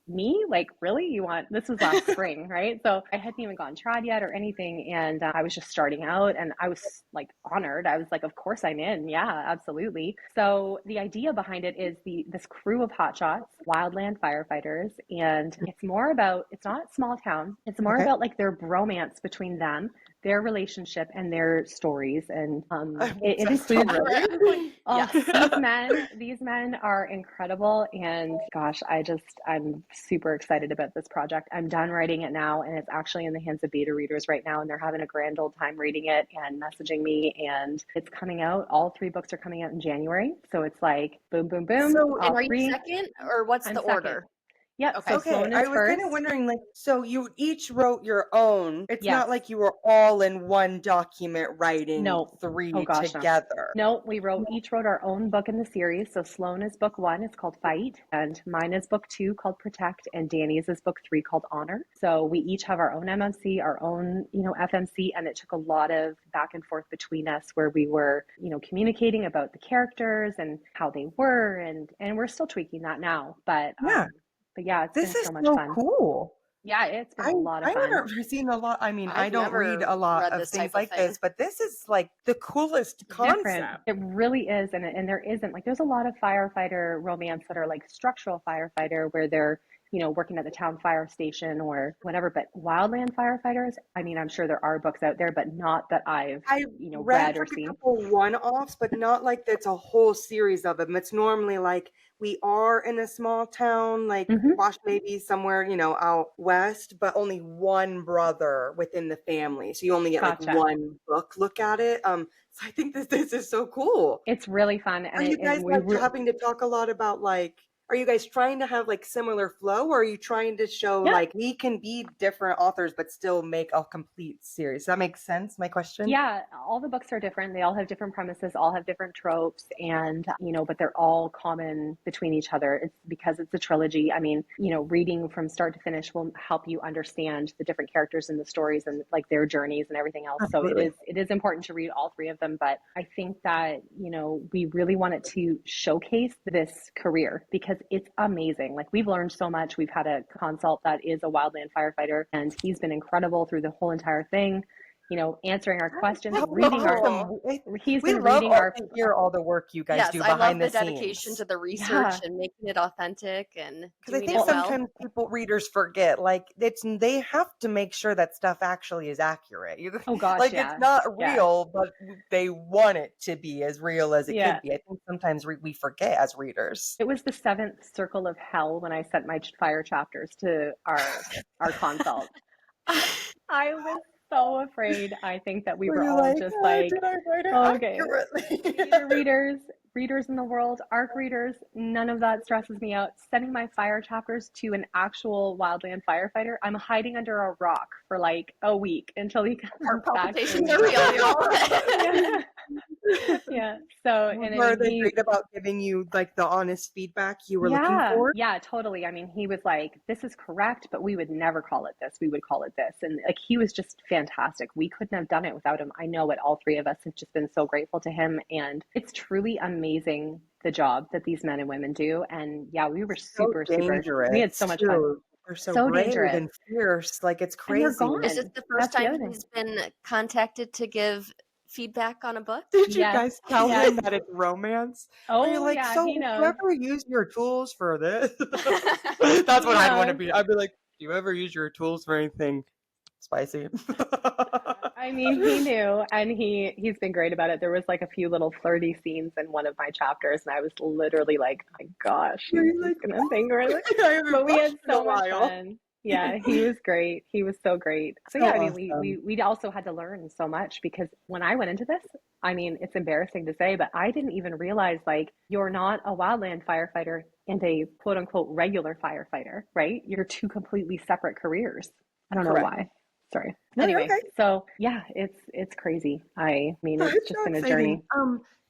me? Really? You want, this was last spring, right? So I hadn't even gone trad yet or anything. And I was just starting out, and I was honored. I was like, of course I'm in. Yeah, absolutely. So the idea behind it is this crew of hotshots, wildland firefighters. And it's not small town. It's more about their bromance between them, their relationship, and their stories. And it includes these men are incredible. And gosh, I'm super excited about this project. I'm done writing it now, and it's actually in the hands of beta readers right now, and they're having a grand old time reading it and messaging me, and it's coming out. All 3 books are coming out in January. So it's boom, boom, boom. So are you second, or what's the order? Yeah. Okay. So I was kind of wondering, so you each wrote your own. It's not like you were all in one document writing 3 together. No, we each wrote our own book in the series. So Sloan is book 1. It's called Fight, and mine is book 2 called Protect, and Danny's is book 3 called Honor. So we each have our own MMC, our own, FMC, and it took a lot of back and forth between us where we were, communicating about the characters and how they were, and we're still tweaking that now. But yeah, it's been so much fun. Cool. Yeah, it's been a lot of fun. I've never seen a lot. I mean, I don't read a lot of things like this, but this is the coolest concept. Different. It really is. And there isn't, there's a lot of firefighter romance that are structural firefighter, where they're working at the town fire station or whatever. But wildland firefighters, I mean, I'm sure there are books out there, but not that I've read or like seen. a couple one-offs, but not like that's a whole series of them. It's normally like we are in a small town, like Wash maybe somewhere, out west, but only one brother within the family. So you only get like one book look at it. So I think this is so cool. It's really fun. And are you guys having to talk a lot about like, are you guys trying to have like similar flow, or are you trying to show like we can be different authors but still make a complete series? Does that make sense, my question? Yeah, all the books are different. They all have different premises, all have different tropes, and but they're all common between each other. It's because it's a trilogy. I mean, reading from start to finish will help you understand the different characters in the stories and like their journeys and everything else. Absolutely. So it is important to read all three of them, but I think that we really wanted to showcase this career because it's amazing. Like, we've learned so much. We've had a consult that is a wildland firefighter, and he's been incredible through the whole entire thing. Answering our questions, reading he's been reading our hear all the work you guys do behind the scenes. I love the dedication to the research and making it authentic, and because I think sometimes readers forget, like they have to make sure that stuff actually is accurate. Oh gosh, like it's not real, but they want it to be as real as it can be. I think sometimes we forget as readers. It was the 7th circle of hell when I sent my fire chapters to our consult. I was so afraid. I think that we were all just like, okay, readers in the world, ARC readers, none of that stresses me out. Sending my fire chapters to an actual wildland firefighter, I'm hiding under a rock for like a week until he comes back. Palpitations are real. Yeah. So, were they great about giving you like the honest feedback you were looking for? Yeah, totally. I mean, he was like, this is correct, but we would never call it this. We would call it this. And like, he was just fantastic. We couldn't have done it without him. I know it. All three of us have just been so grateful to him. And it's truly amazing, the job that these men and women do. And yeah, we were super dangerous. We had so much fun. They're so brave dangerous and fierce. Like, it's crazy. Is this the first time he's been contacted to give feedback on a book? Did you guys tell him that it's romance? Oh, you're like, yeah, so he knows. do you ever use your tools for this? That's what I'd want to be. I'd be like, do you ever use your tools for anything spicy? I mean, he knew, and he's been great about it. There was like a few little flirty scenes in one of my chapters, and I was literally like, my gosh, he's like, gonna think we're like, but we had so much fun. Yeah, he was great. He was so great. So yeah, I mean, we also had to learn so much because when I went into this, I mean, it's embarrassing to say, but I didn't even realize, like, you're not a wildland firefighter and a quote unquote regular firefighter, right? You're two completely separate careers. I don't know why. Sorry. Anyway, so yeah, it's crazy. I mean, it's just been a journey.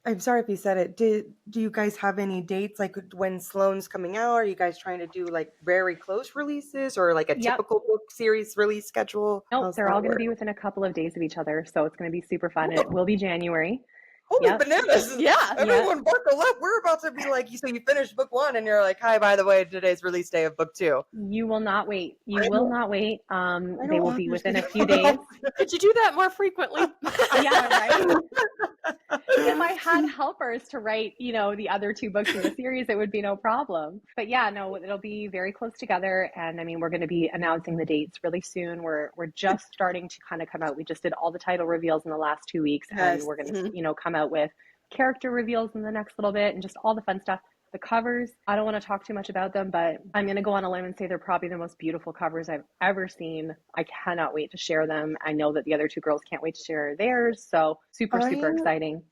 I'm sorry if you said it. Do you guys have any dates, like when Sloane's coming out? Are you guys trying to do like very close releases or like a typical book series release schedule? Nope, they're all going to be within a couple of days of each other. So it's going to be super fun. It will be January. Holy bananas. Yeah. Everyone buckle up. We're about to be like, so you finished book 1 and you're like, hi, by the way, today's release day of book 2. You will not wait. They will be within a few days. Could you do that more frequently? Yeah, right. If I had helpers to write, the other 2 books in the series, it would be no problem. But yeah, no, it'll be very close together. And I mean, we're going to be announcing the dates really soon. We're just starting to kind of come out. We just did all the title reveals in the last 2 weeks, and we're going to, come out with character reveals in the next little bit and just all the fun stuff. The covers, I don't want to talk too much about them, but I'm going to go on a limb and say they're probably the most beautiful covers I've ever seen. I cannot wait to share them. I know that the other 2 girls can't wait to share theirs. So super exciting.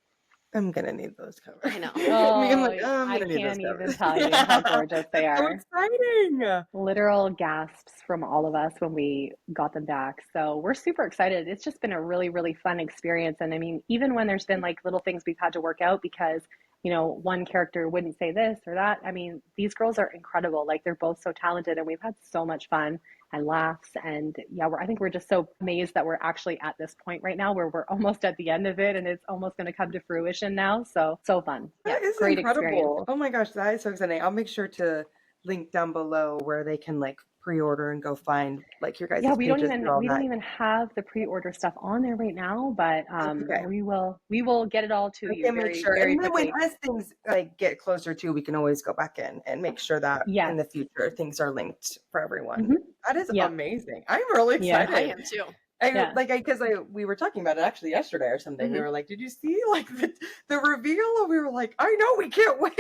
I'm going to need those covers. I know. I can't even tell you how gorgeous they are. So exciting. Literal gasps from all of us when we got them back. So we're super excited. It's just been a really, really fun experience. And I mean, even when there's been like little things we've had to work out because one character wouldn't say this or that. I mean, these girls are incredible. Like, they're both so talented, and we've had so much fun and laughs. And yeah, I think we're just so amazed that we're actually at this point right now where we're almost at the end of it and it's almost going to come to fruition now. So fun. Yeah, that is great incredible. Experience. Oh my gosh, that is so exciting. I'll make sure to link down below where they can like pre-order and go find like your guys' Yeah, pages and all we that. don't even have the pre-order stuff on there right now, but Okay. we will get it all to We you can make very, sure. very And then quickly. when as things like get closer to, we can always go back in and make sure that in Yes. the future things are linked for everyone. Mhm. That is Yeah. amazing. I'm really Yeah. excited. I am too. Yeah. We were talking about it actually yesterday or something. We Mhm. were like, did you see like the reveal? And we were like, I know, we can't wait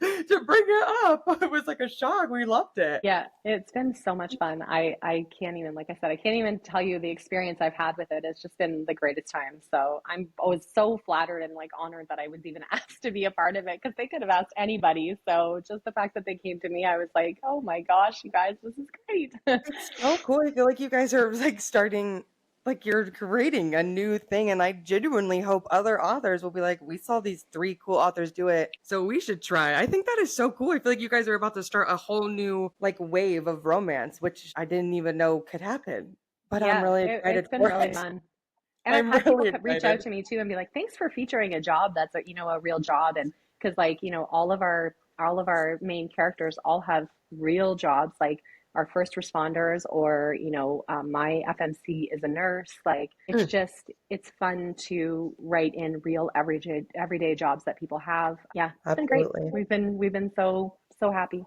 to bring it up. It was like a shock. We loved it. Yeah, it's been so much fun. I can't even, like I said, I can't even tell you the experience I've had with it. It's just been the greatest time. So I was so flattered and like honored that I was even asked to be a part of it, because they could have asked anybody. So just the fact that they came to me, I was like, oh my gosh, you guys, this is great. It's so cool. I feel like you guys are like starting, like you're creating a new thing, and I genuinely hope other authors will be like, we saw these 3 cool authors do it, so we should try. I think that is so cool. I feel like you guys are about to start a whole new like wave of romance, which I didn't even know could happen, but I'm Yeah, really excited it's been for really it. fun. And I've I'm had people really reach out excited. to me too and be like, thanks for featuring a job that's a, a real job. And because like, all of our main characters all have real jobs, like our first responders, or my FMC is a nurse. Like it's fun to write in real everyday jobs that people have. Yeah, it's been great. Absolutely. We've been so happy.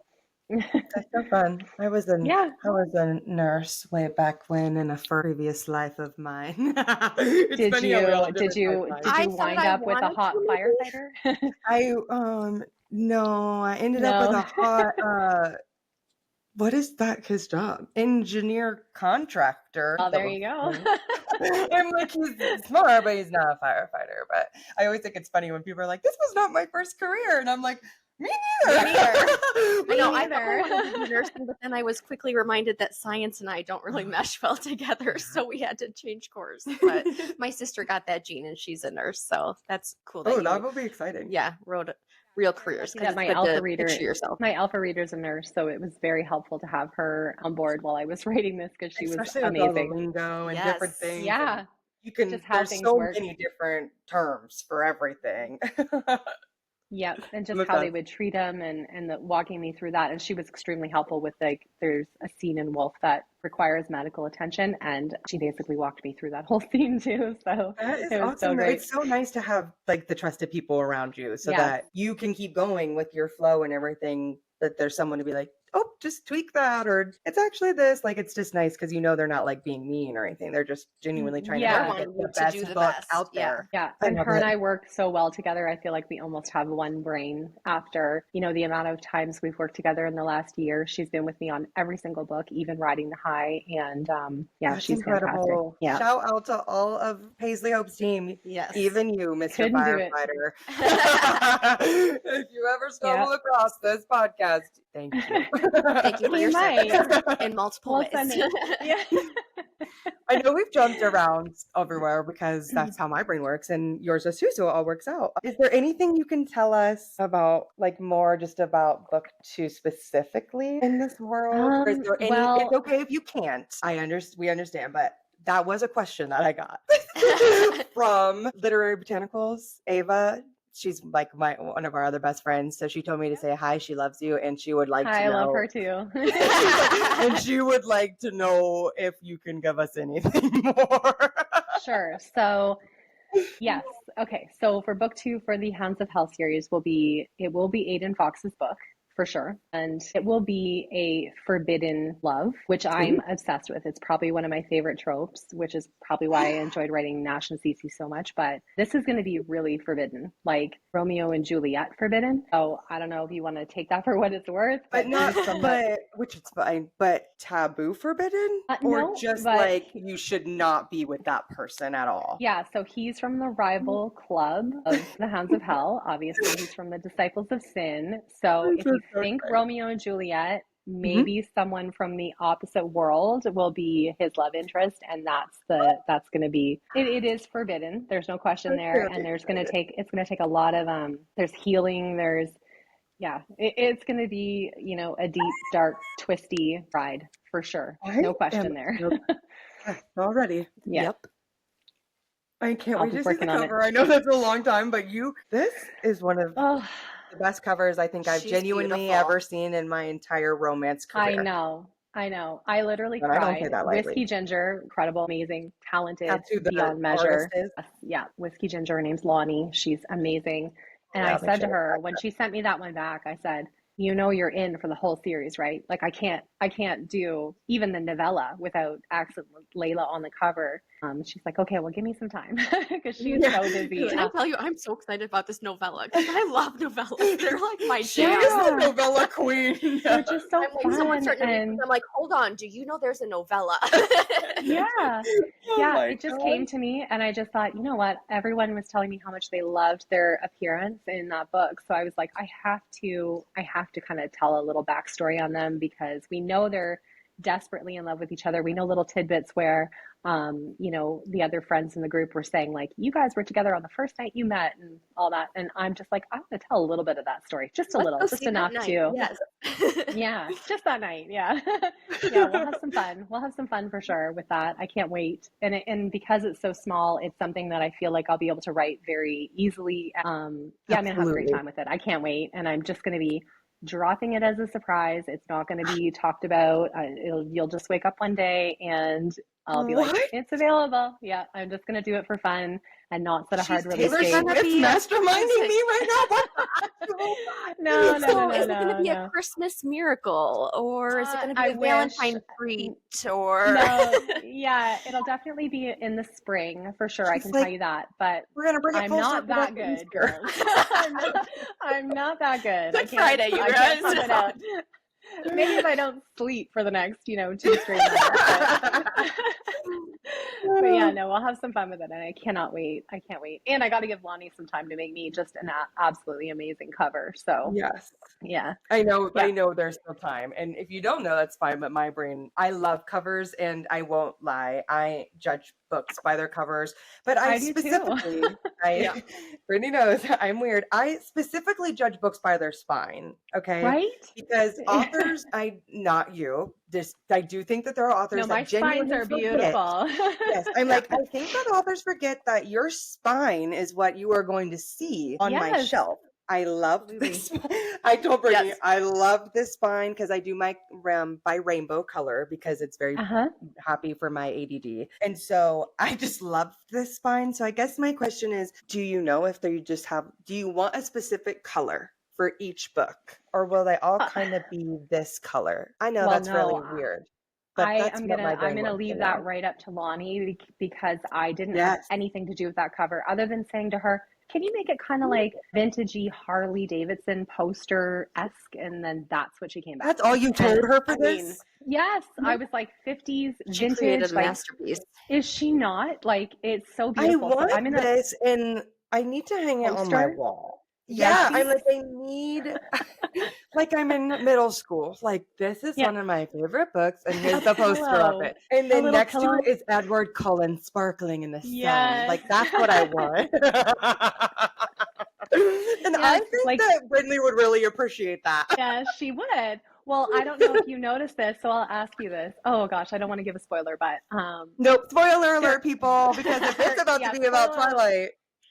That's so fun. Yeah. I was a nurse way back when in a previous life of mine. It's Did funny how we all have you different timelines. did I you thought wind I up with a wanted hot to maybe. firefighter? No, I ended up with No. a hot what is that his job? Engineer contractor. Oh, there you go. I'm like, he's smart, but he's not a firefighter. But I always think it's funny when people are like, this was not my first career. And I'm like, me neither. Me neither. I know, I thought neither. I wanted to do nursing, but then I was quickly reminded that science and I don't really mesh well together, so we had to change course. But my sister got that gene and she's a nurse, so that's cool that that you, will be exciting. wrote real careers, because Yeah, it's good to picture yourself. my alpha reader's a nurse, so it was very helpful to have her on board while I was writing this, because she was Especially with all the amazing. lingo and different Yes. things. Yeah, and you can. just how There's things so work. many different terms for everything. Yeah, and just Look how up. they would treat them, and walking me through that. And she was extremely helpful with, like, there's a scene in Wolf that requires medical attention, and she basically walked me through that whole scene too. So That is it was so awesome. great. It's so nice to have like the trusted people around you so Yes. that you can keep going with your flow and everything, that there's someone to be like, oh, just tweak that, or it's actually this. Like, it's just nice because they're not like being mean or anything. They're just genuinely trying Yeah. to Wanting get you the to best do the book best. out Yeah. there. Yeah, I and love her and it. I work so well together. I feel like we almost have one brain after, the amount of times we've worked together in the last year. She's been with me on every single book, even Riding the High. And yeah, That's she's incredible. fantastic. Yeah. Shout out to all of Paisley Hope's team. Yes. Even you, Mr. Couldn't do it. Firefighter. If you ever stumble across this podcast, thank you. Thank you for We your might. service in multiple We'll ways. send it. Yeah. I know we've jumped around everywhere because that's how my brain works, and yours does too, so it all works out. Is there anything you can tell us about, like, more just about book 2 specifically in this world? Or is there any? Well- It's okay if you can't. We understand, but that was a question that I got from Literary Botanicals. Ava, she's like one of our other best friends, so she told me to say hi. She loves you, and she would like to know. I love her too. And she would like to know if you can give us anything more. Sure. So, yes. Okay. So for book 2 for the Hounds of Hell series it will be Aidan Fox's book, for sure. And it will be a forbidden love, which I'm obsessed with. It's probably one of my favorite tropes, which is probably why I enjoyed writing Nash and Cece so much. But this is going to be really forbidden, like Romeo and Juliet forbidden. So I don't know if you want to take that for what it's worth. But not, which is fine, but taboo forbidden? Or no, just but- like you should not be with that person at all? Yeah, so he's from the rival club of the Hounds of Hell. Obviously, he's from the Disciples of Sin. So if you think Romeo and Juliet, maybe someone from the opposite world will be his love interest, and that's going to be it is forbidden. There's no question there, and it's going to take a lot of there's healing, it's going to be a deep, dark, twisty ride for sure. No question there. Already. Yeah. Yep. I can't I'll wait be to see the working on it. cover. I know that's a long time, but this is one of Oh, the best covers I think I've She's genuinely beautiful. ever seen in my entire romance career. I know. I know. I literally And I don't say cried. that lightly. Whiskey Ginger, incredible, amazing, talented, That's who the beyond artist measure. is. Yeah, Whiskey Ginger. Her name's Lonnie. She's amazing. And Yeah, I I'll make said to sure to her check when that. she sent me that one back, I said, you know, you're in for the whole series, right? Like I can't do even the novella without accidentally Layla on the cover. She's like, okay, well, give me some time because she's so busy. Can I tell you, I'm so excited about this novella because I love novellas. They're like my She jam. is the novella queen. They're just so I'm like, fun. someone's starting to read And this. I'm like, hold on, do you know there's a novella? yeah. Oh Yeah, my it just God. came to me and I just thought, you know what? Everyone was telling me how much they loved their appearance in that book. So I was like, I have to kind of tell a little backstory on them because we know they're desperately in love with each other. We know little tidbits where you know, the other friends in the group were saying like, you guys were together on the first night you met and all that. And I'm just like, I want to tell a little bit of that story, just a little, just enough to, Yes. yeah, just that night. Yeah. Yeah. We'll have some fun. We'll have some fun for sure with that. I can't wait. And because it's so small, it's something that I feel like I'll be able to write very easily. Yeah, I'm going to have a great time with it. I can't wait. And I'm just going to be dropping it as a surprise. It's not going to be talked about. You'll just wake up one day and I'll be like, it's available. Yeah, I'm just going to do it for fun and not set a hard release date. Masterminding me right now. No. Is it going to be a Christmas miracle or is it going to be a Valentine treat or? No, yeah, it'll definitely be in the spring for sure. I can tell you that, but we're going to bring it I'm not that good, girls. I'm not that good. Good Friday, you guys. Maybe if I don't sleep for the next, 2 straight nights. But yeah, no, we'll have some fun with it, and I cannot wait. I can't wait. And I got to give Lonnie some time to make me just an absolutely amazing cover. So yes, yeah, I know. Yeah. I know there's still time, and if you don't know, that's fine. But my brain, I love covers, and I won't lie, I judge books by their covers. But I specifically, Brittany knows I'm weird. I specifically judge books by their spine. Okay, right? Because authors, not you. I do think that there are authors that genuinely spines are beautiful. Yes, I'm like, I think that authors forget that your spine is what you are going to see on my shelf. I love this. I told Brittany, I love this spine because I do my by rainbow color because it's very happy for my ADD. And so I just love this spine. So I guess my question is, do you know if they just do you want a specific color for each book, or will they all kind of be this color? I know that's really weird. But I'm gonna leave that right up to Lonnie because I didn't have anything to do with that cover other than saying to her, can you make it kind of like vintagey Harley Davidson poster-esque? And then that's what she came back. That's all you told her for this? Yes, I was like 50s she vintage. Created a masterpiece. Is she not? Like, it's so beautiful. I want this, and I need to hang it on my wall. Yeah, I'm like, I need, like I'm in middle school. Like, this is one of my favorite books, and here's the poster of it. And then next to it is Edward Cullen sparkling in the sun. Like, that's what I want. And I think that Brittany would really appreciate that. Yeah, she would. Well, I don't know if you noticed this, so I'll ask you this. Oh gosh, I don't want to give a spoiler, but nope, spoiler alert, people, because if it's about to be about Twilight.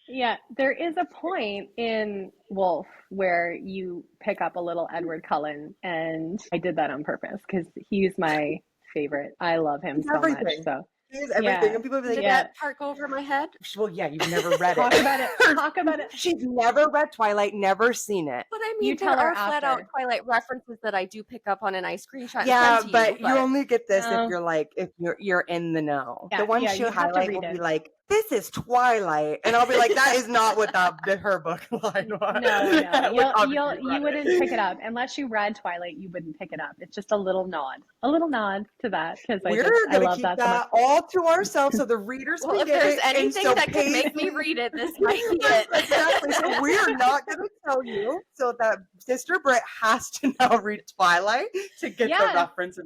Yeah, there is a point in Wolf where you pick up a little Edward Cullen, and I did that on purpose because he's my favorite. I love him so much. So he's everything, and people be like, "Did that part go over my head?" Well, yeah, you've never read it. Talk about it. She's never read Twilight, never seen it. But I mean, there are flat out Twilight references that I do pick up on, and I screenshot. Yeah, but you only get this if you're in the know. Yeah, the one she highlight will be like, this is Twilight, and I'll be like, that is not what her book line was. No, you wouldn't pick it up unless you read Twilight. You wouldn't pick it up. It's just a little nod to that because I love that so much. All to ourselves, so the readers can get it. If there's anything that can make me read it, this might be it. Exactly. So we're not going to tell you, so that Sister Britt has to now read Twilight to get the reference.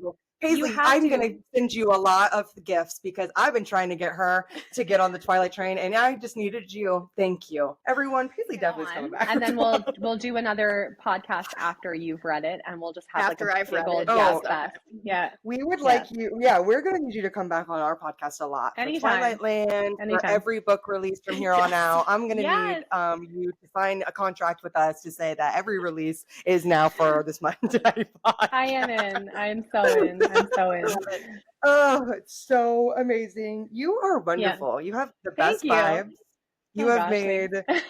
Paisley, I'm going to send you a lot of gifts because I've been trying to get her to get on the Twilight train, and I just needed you. Thank you, everyone. Paisley definitely is coming back. And then we'll do another podcast after you've read it, and we'll just have after I've read it. Fest. Yeah, we would like you. Yeah, we're going to need you to come back on our podcast a lot. Anytime. Twilight Land, for every book released from here on out. I'm going to need you to sign a contract with us to say that every release is now for this month. I am in. I am so in. I'm so in. Oh, it's so amazing. You are wonderful. You have the Thank best you. vibes. You Oh have gosh, made thanks.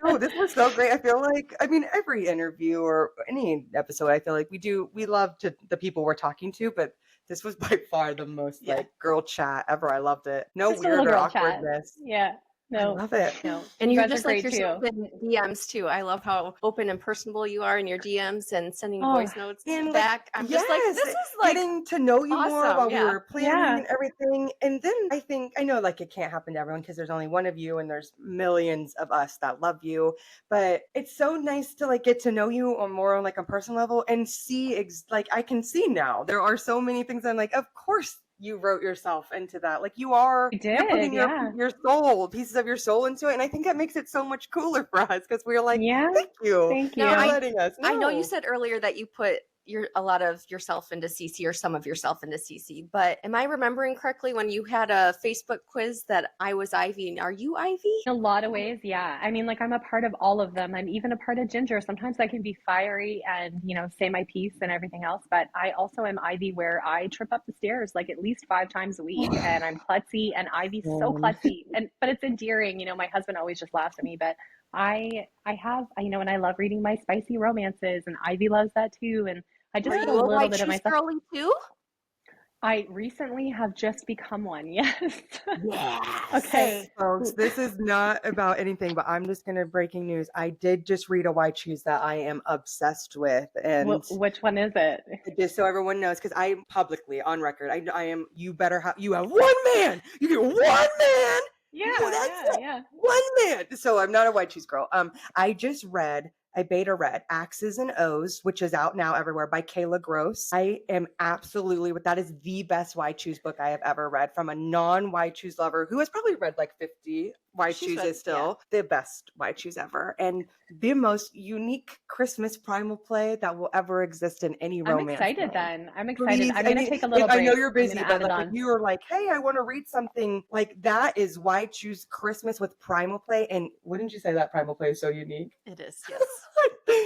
no, this was so great. I feel like, I mean, every interview or any episode, I feel like we love the people we're talking to, but this was by far the most like girl chat ever. I loved it. No Just a little weird or girl chat. awkwardness. Yeah. I No, love it. no. And You you're guys are just like great yourself too. in DMs too. I love how open and personable you are in your DMs and sending Oh, voice notes And like, back. I'm just like, this is like getting to know you more awesome. while we Yeah. were planning Yeah. and everything. And then I think, I know like it can't happen to everyone because there's only one of you and there's millions of us that love you. But it's so nice to like get to know you on more on like a personal level and see like I can see now. There are so many things I'm like, of course you wrote yourself into that. Like you're putting your soul, pieces of your soul into it. And I think that makes it so much cooler for us because we're like, Yeah. thank you. Thank you. No, for letting us know. I know you said earlier that you put a lot of yourself into CC or some of yourself into CC, but am I remembering correctly when you had a Facebook quiz that I was Ivy and are you Ivy? In a lot of ways, yeah. I mean, like I'm a part of all of them. I'm even a part of Ginger. Sometimes I can be fiery and, say my piece and everything else, but I also am Ivy where I trip up the stairs like at least 5 times a week and I'm klutzy and Ivy's so klutzy. But it's endearing. My husband always just laughs at me, but I have, and I love reading my spicy romances and Ivy loves that too. And I just put a little bit of myself. Girly too? I recently have just become one. Yes. Yes. Okay. Folks, this is not about anything, but I'm just going to breaking news. I did just read a Why Choose that I am obsessed with. And which one is it? just so everyone knows, because I'm publicly on record, I am, you have one man. You get one man. Yeah. One man. So I'm not a White Choose girl. I beta read Axes and O's, which is out now everywhere by Kayla Gross. I am absolutely, that is the best Why Choose book I have ever read from a non-Why Choose lover who has probably read like 50 Why Choose is still the best Why Choose ever. And the most unique Christmas primal play that will ever exist in any romance. I'm excited then. I'm excited. Please, I'm going to take a little break. I know you're busy, but like, if you were like, hey, I want to read something like that is Why Choose Christmas with primal play. And wouldn't you say that primal play is so unique? It is, yes.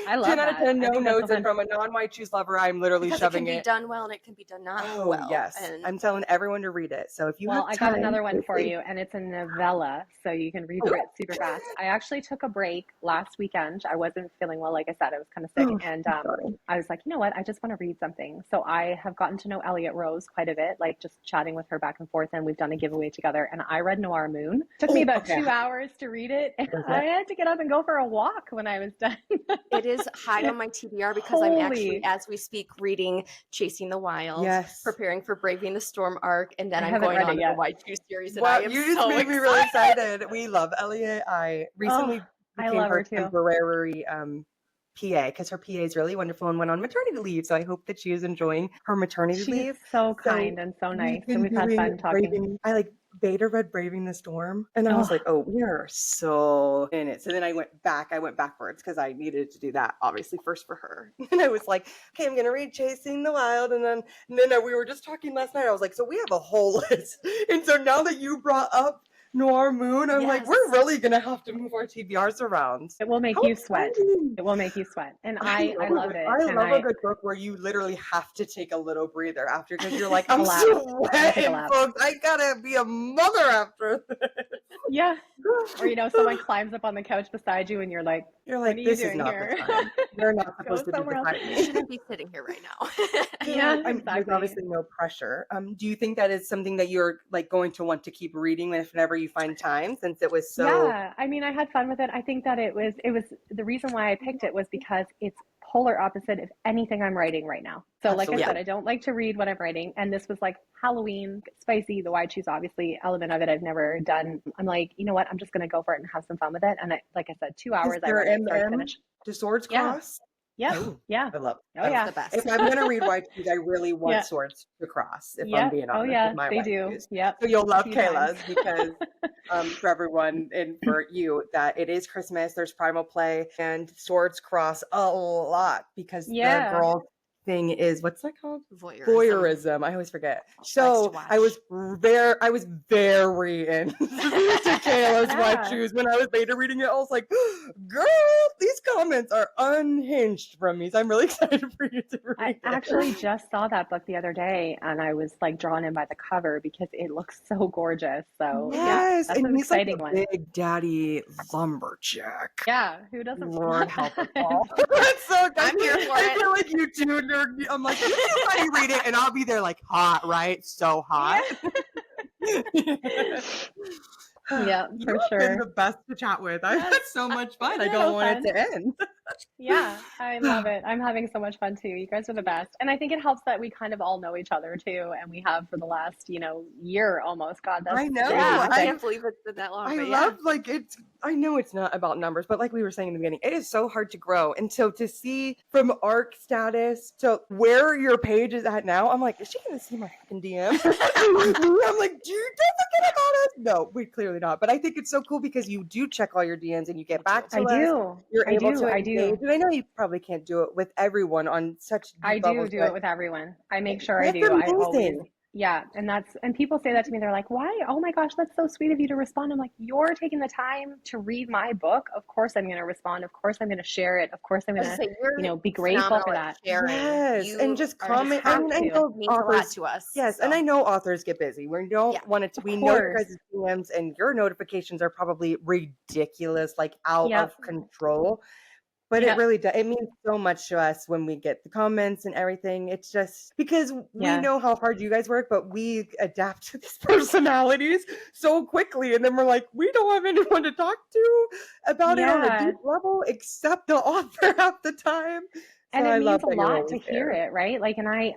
I love 10 out of 10 no notes, and from a non-White Choose lover, I'm literally shoving it. It can be done well and it can be done not well. Yes, and I'm telling everyone to read it. So if you have time, I got another one for you, and it's a novella, so you can read through it super fast. I actually took a break last weekend. I wasn't feeling well, like I said, I was kind of sick, and I was like, you know what, I just want to read something. So I have gotten to know Elliot Rose quite a bit, like just chatting with her back and forth, and we've done a giveaway together. And I read Noir Moon. It took me about 2 hours to read it, and I had to get up and go for a walk when I was done. It is high on my TBR because I'm actually, as we speak, reading Chasing the Wild, preparing for Braving the Storm arc, and then I'm going on to the Why Choose series. And I am you just made me really excited. We love Elliot. I recently became her temporary PA because her PA is really wonderful and went on maternity leave. So I hope that she is enjoying her maternity leave. So kind and so nice. So we've had fun talking. I like beta read Braving the Storm, and I was like, oh, we are so in it. So then I went backwards because I needed to do that obviously first for her. And I was like, okay, I'm gonna read Chasing the Wild, and then we were just talking last night. I was like, so we have a whole list. And so now that you brought up Noir Moon, I'm like, we're really gonna have to move our TBRs around. It will make you sweat. It will make you sweat, and I love it. I love a good book where you literally have to take a little breather after because you're like, I'm sweating, folks. I gotta be a mother after this. Yeah, or someone climbs up on the couch beside you, and you're like, this is not the time. You're not supposed to be the time. You shouldn't be sitting here right now. There's obviously no pressure. Do you think that is something that you're like going to want to keep reading whenever you find time, since it was so? Yeah, I mean, I had fun with it. I think that it was the reason why I picked it was because it's polar opposite of anything I'm writing right now. So like I said, I don't like to read what I'm writing, and this was like Halloween, spicy, the Why Choose obviously element of it I've never done. I'm like, you know what, I'm just gonna go for it and have some fun with it. And like I said, 2 hours I read it start to finish. Do swords cross? Yeah. Oh, yeah. I love it. Oh, yeah. The best. If I'm going to read White Choose, I really want swords to cross, if I'm being honest. Oh, yeah, with my they White do. Choose. Yep. So you'll love Kayla's because for everyone and for you, that it is Christmas, there's primal play, and swords cross a lot because the girls thing is, what's that called? Voyeurism. I always forget. So I was very into Kayla's White Shoes when I was beta reading it. I was like, girl, these comments are unhinged from me. So I'm really excited for you to read it. I actually just saw that book the other day, and I was like drawn in by the cover because it looks so gorgeous. So yes, that's and an he's exciting like one. a big daddy lumberjack. Yeah, who doesn't? Lord help us all. That's so good. I'm here for I it. feel like you two nerd. I'm like, everybody read it, and I'll be there like, hot, right? So hot. Yeah, for You've sure. been the best to chat with. I've had so much fun. I don't want it to end. Yeah, I love it. I'm having so much fun too. You guys are the best. And I think it helps that we kind of all know each other too. And we have for the last, year almost. God, that's I know. Yeah, I can't believe it's been that long. I love I know it's not about numbers, but like we were saying in the beginning, it is so hard to grow. And so to see from ARC status to where your page is at now, I'm like, is she going to see my fucking DM? I'm like, dude, don't forget about us. No, we clearly not. But I think it's so cool because you do check all your DMs and you get back to us. You're able to engage. And I know you probably can't do it with everyone on such deep levels, do it with everyone. I make sure I that's do. amazing. I always. Yeah. And people say that to me. They're like, why? Oh my gosh, that's so sweet of you to respond. I'm like, you're taking the time to read my book. Of course I'm going to respond. Of course I'm going to share it. Of course I'm going to, be grateful for that. Yes. And just comment. I know it means a lot to us. Yes. So. And I know authors get busy. We don't want it to, we know your guys' DMs and your notifications are probably ridiculous, like out of control. But it really does. It means so much to us when we get the comments and everything. It's just because we know how hard you guys work, but we adapt to these personalities so quickly. And then we're like, we don't have anyone to talk to about it on a deep level except the author half the time. And it means a lot to hear it, right? Like, and I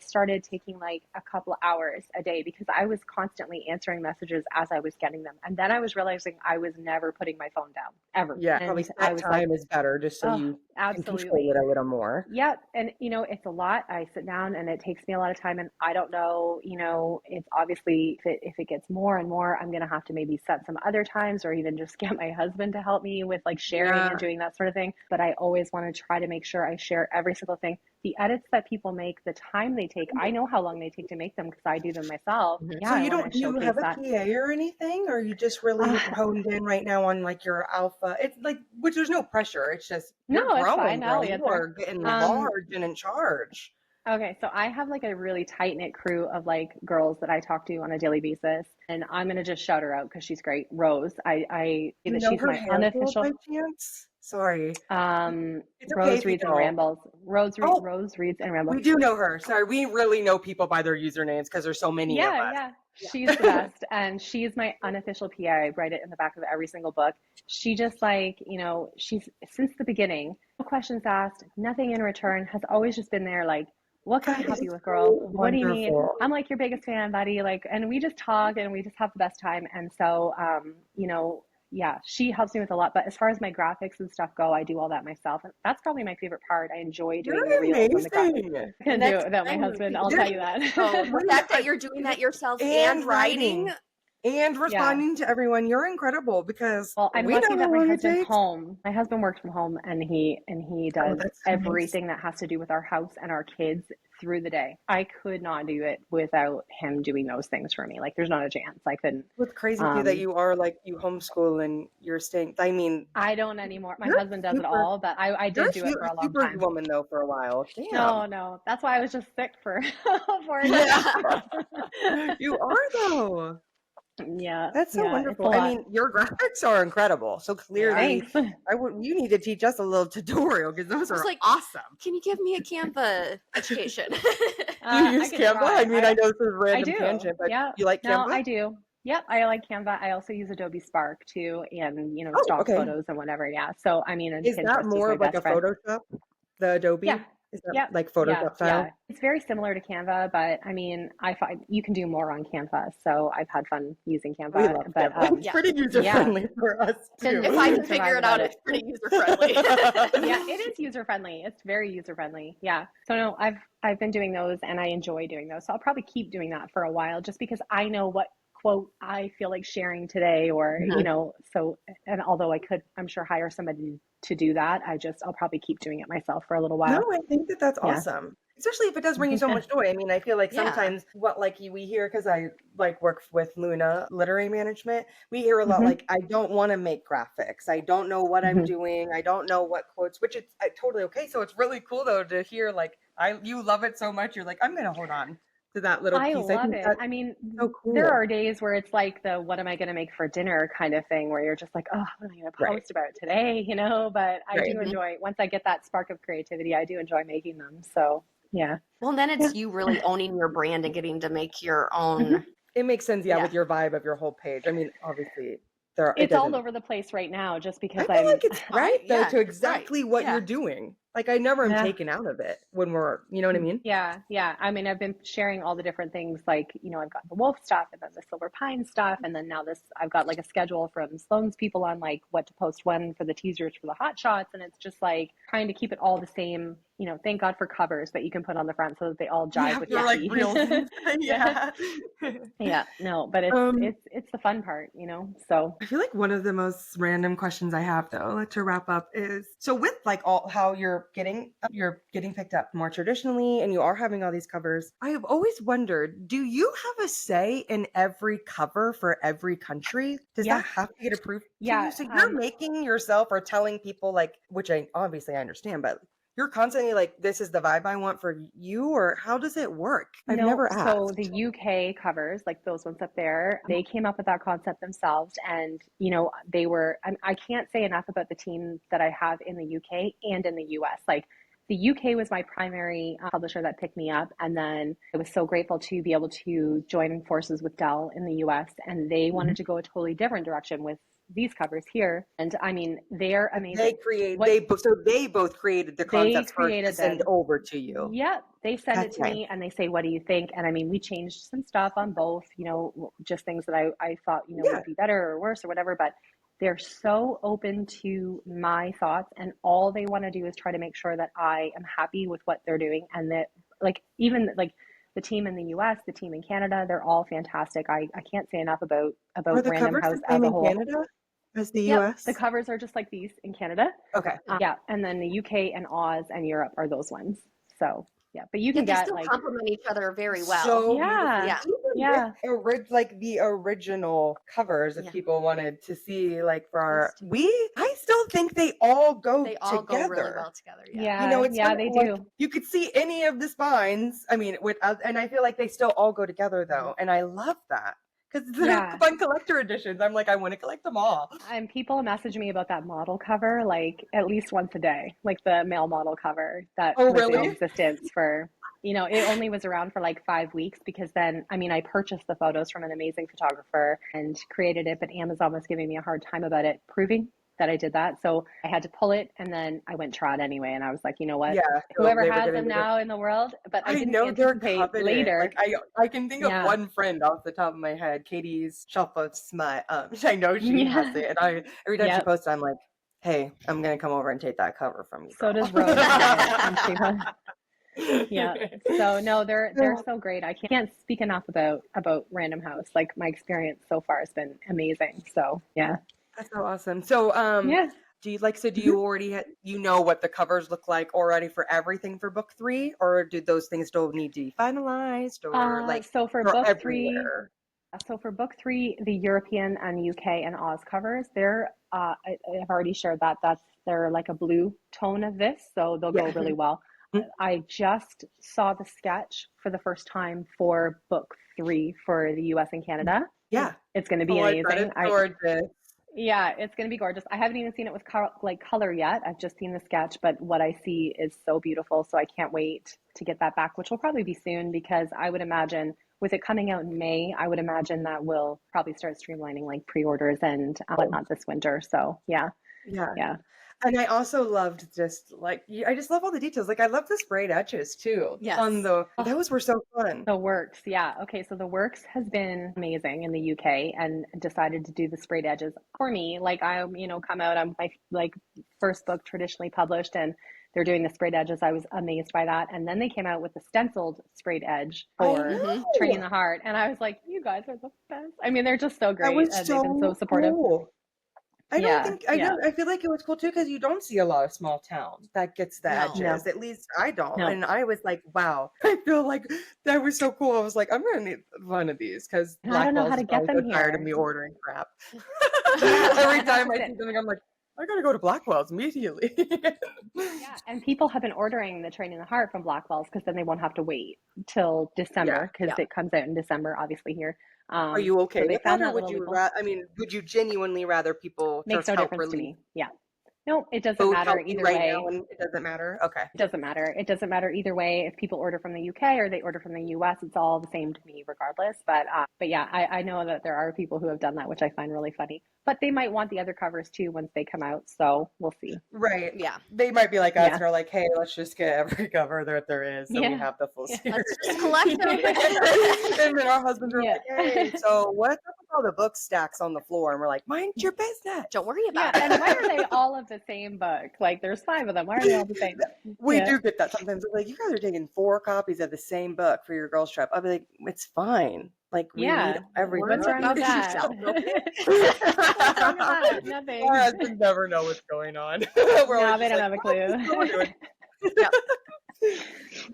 started taking like a couple hours a day because I was constantly answering messages as I was getting them. And then I was realizing I was never putting my phone down, ever. Yeah, and probably that time is better just so you can control it a little more. Yep. And, it's a lot. I sit down and it takes me a lot of time. And I don't know, it's obviously if it gets more and more, I'm going to have to maybe set some other times or even just get my husband to help me with like sharing and doing that sort of thing. But I always want to try to make sure I share every single thing. The edits that people make, the time they take, I know how long they take to make them because I do them myself. Yeah, so do you have a PA or anything? Or are you just really honed in right now on like your alpha? It's like, which there's no pressure. It's just, you're growing, girl. You are getting large and in charge. Okay, so I have like a really tight-knit crew of like girls that I talk to on a daily basis, and I'm gonna just shout her out because she's great. Rose, she's my unofficial. By chance? Sorry. Rose reads and rambles. Rose reads and rambles. We do know her. Sorry, we really know people by their usernames because there's so many of us. Yeah. She's the best, and she's my unofficial PA. I write it in the back of every single book. She just she's since the beginning, no questions asked, nothing in return, has always just been there like, what can I help you with, girl? What do you need? I'm like your biggest fan, buddy. Like, and we just talk and we just have the best time. And so, she helps me with a lot. But as far as my graphics and stuff go, I do all that myself. And that's probably my favorite part. I enjoy doing the reels and the graphics. I couldn't do it without my husband. I'll tell you that. The fact that you're doing that yourself and writing. And responding to everyone, you're incredible because I'm lucky that my husband's home. My husband works from home, and he does everything that has to do with our house and our kids through the day. I could not do it without him doing those things for me. Like, there's not a chance. I couldn't. What's crazy too that you are like you homeschool and you're staying. I mean, I don't anymore. My husband does it all, but I did do it for a long time. Super woman though for a while. Damn. No, that's why I was just sick for 4 years. You are though. Yeah, that's so wonderful. I mean, your graphics are incredible. So clearly, you need to teach us a little tutorial because those are awesome. Can you give me a Canva education? You use Canva? I mean, I know this is a random tangent, but you like Canva? No, I do. Yep, I like Canva. I also use Adobe Spark too, and stock photos and whatever. Yeah. So I mean, is that more of like a Photoshop? The Adobe? Yeah. Is that like Photoshop style? Yeah. It's very similar to Canva, but I mean, I find you can do more on Canva. So I've had fun using Canva. We love Canva. It's pretty user friendly for us too. If I can figure it out, it's pretty user friendly. Yeah, it is user friendly. It's very user friendly. Yeah. So no, I've been doing those and I enjoy doing those. So I'll probably keep doing that for a while just because I know what quote I feel like sharing today, or you know, so, and although I could, I'm sure, hire somebody to do that, I'll probably keep doing it myself for a little while. No, I think that that's Yeah. awesome. Especially if it does bring you so much joy. I mean, I feel like sometimes what like we hear, because I like work with Luna Literary Management, we hear a lot like, I don't want to make graphics. I don't know what I'm doing. I don't know what quotes, which is totally okay. So it's really cool though to hear like you love it so much. You're like, I'm gonna hold on to that little I piece. I love think it. that's I mean, so cool. there are days where it's like the what am I going to make for dinner kind of thing, where you're just like, oh, what am I going to post about today? You know, but I do enjoy, once I get that spark of creativity, I do enjoy making them. So yeah. Well, and then it's you really owning your brand and getting to make your own. It makes sense, with your vibe of your whole page. I mean, obviously, it's all over the place right now, just because I feel like it's fine, though, to exactly what you're doing. Like, I never am taken out of it when we're, you know what I mean? Yeah. I mean, I've been sharing all the different things, like, you know, I've got the Wolf stuff and then the Silver Pine stuff. And then now I've got like a schedule from Sloan's people on like what to post when for the teasers for the hot shots. And it's just like trying to keep it all the same, you know, thank God for covers that you can put on the front so that they all jive with your like feed. reels. No, but it's the fun part, you know? So I feel like one of the most random questions I have though to wrap up is, so with like all how you're getting picked up more traditionally and you are having all these covers, I have always wondered, do you have a say in every cover for every country? Does that have to get approved to you? So you're making yourself or telling people like, which I obviously I understand, but you're constantly like, this is the vibe I want for you, or how does it work? I've never asked. So the UK covers, like those ones up there, they came up with that concept themselves. And, you know, I can't say enough about the team that I have in the UK and in the US. Like the UK was my primary publisher that picked me up. And then I was so grateful to be able to join forces with Dell in the US. And they wanted to go a totally different direction with these covers here. And I mean, they're amazing. They both created the concepts first to send over to you. Yep. They send it to me and they say, what do you think? And I mean, we changed some stuff on both, you know, just things that I thought, you know, would be better or worse or whatever, but they're so open to my thoughts, and all they want to do is try to make sure that I am happy with what they're doing. And that like, even like the team in the US, the team in Canada, they're all fantastic. I can't say enough about Random House as a whole. Canada? As the US? The covers are just like these in Canada. Okay. And then the UK and Oz and Europe are those ones. So but you can they get still like complement each other very well. So the original covers, if people wanted to see, like for our, I still think they all go together. Go really well together. You know, it's they do. You could see any of the spines. I mean, and I feel like they still all go together though, and I love that. Because they're fun collector editions. I'm like, I want to collect them all. And people message me about that model cover like at least once a day, like the male model cover that was in existence for, you know, it only was around for like 5 weeks, because then, I mean, I purchased the photos from an amazing photographer and created it, but Amazon was giving me a hard time about it proving that I did that. So I had to pull it, and then I went trad anyway. And I was like, you know what? Whoever has them now in the world, but I didn't anticipate later. Like I can think of one friend off the top of my head, Katie's Shelf of Smut. I know she has it, and every time she posts, I'm like, hey, I'm gonna come over and take that cover from you. So does Rose. So no, they're so great. I can't speak enough about Random House. Like my experience so far has been amazing. So that's so awesome. So do you already you know what the covers look like already for everything for book 3, or do those things still need to be finalized, or so for book 3? So for book 3, the European and UK and Oz covers, they're I've already shared that they're like a blue tone of this, so they'll go really well. I just saw the sketch for the first time for book 3 for the US and Canada. It's going to be amazing. Gorgeous. It's going to be gorgeous. I haven't even seen it with color yet. I've just seen the sketch, but what I see is so beautiful. So I can't wait to get that back, which will probably be soon, because I would imagine with it coming out in May, I would imagine that we'll probably start streamlining like pre-orders and whatnot this winter. So yeah. And I also loved I just love all the details. Like I love the sprayed etches too. On those were so fun. The Works. Okay. So the Works has been amazing in the UK and decided to do the sprayed edges for me. Like I, come out on my like first book traditionally published, and they're doing the sprayed edges. I was amazed by that. And then they came out with the stenciled sprayed edge for Training the Heart. And I was like, you guys are the best. I mean, they're just so great. That was They've been so supportive. Cool. I feel like it was cool too, because you don't see a lot of small towns that gets the edges. No. At least I don't. No. And I was like, wow, I feel like that was so cool. I was like, I'm gonna need one of these, because I don't know how to get them so tired here. of me ordering crap. Every time I see something, I'm like, I gotta go to Blackwell's immediately. Yeah, and people have been ordering the Training the Heart from Blackwell's because then they won't have to wait till December, because it comes out in December, obviously here. Are you okay so with that, or would you would you genuinely rather people makes just no help difference relieve? to me? Yeah. No, it doesn't matter either way. Now, and it doesn't matter. Okay. It doesn't matter. It doesn't matter either way. If people order from the UK or they order from the US, it's all the same to me regardless. But yeah, I know that there are people who have done that, which I find really funny. But they might want the other covers too once they come out. So we'll see. Right. Yeah. They might be like us and are like, hey, let's just get every cover that there is, so we have the full series. Let's just collect them. And then our husbands are like, hey, so what's up with all the book stacks on the floor? And we're like, mind your business. Don't worry about it. And why are they all of the same book? Like, there's 5 of them. Why are they all the same? We do get that sometimes. We're like, you guys are taking 4 copies of the same book for your girls' trip. I'll be like, it's fine. Like, we need every What's wrong with that? Nothing. Our husbands never know what's going on. They don't have a clue.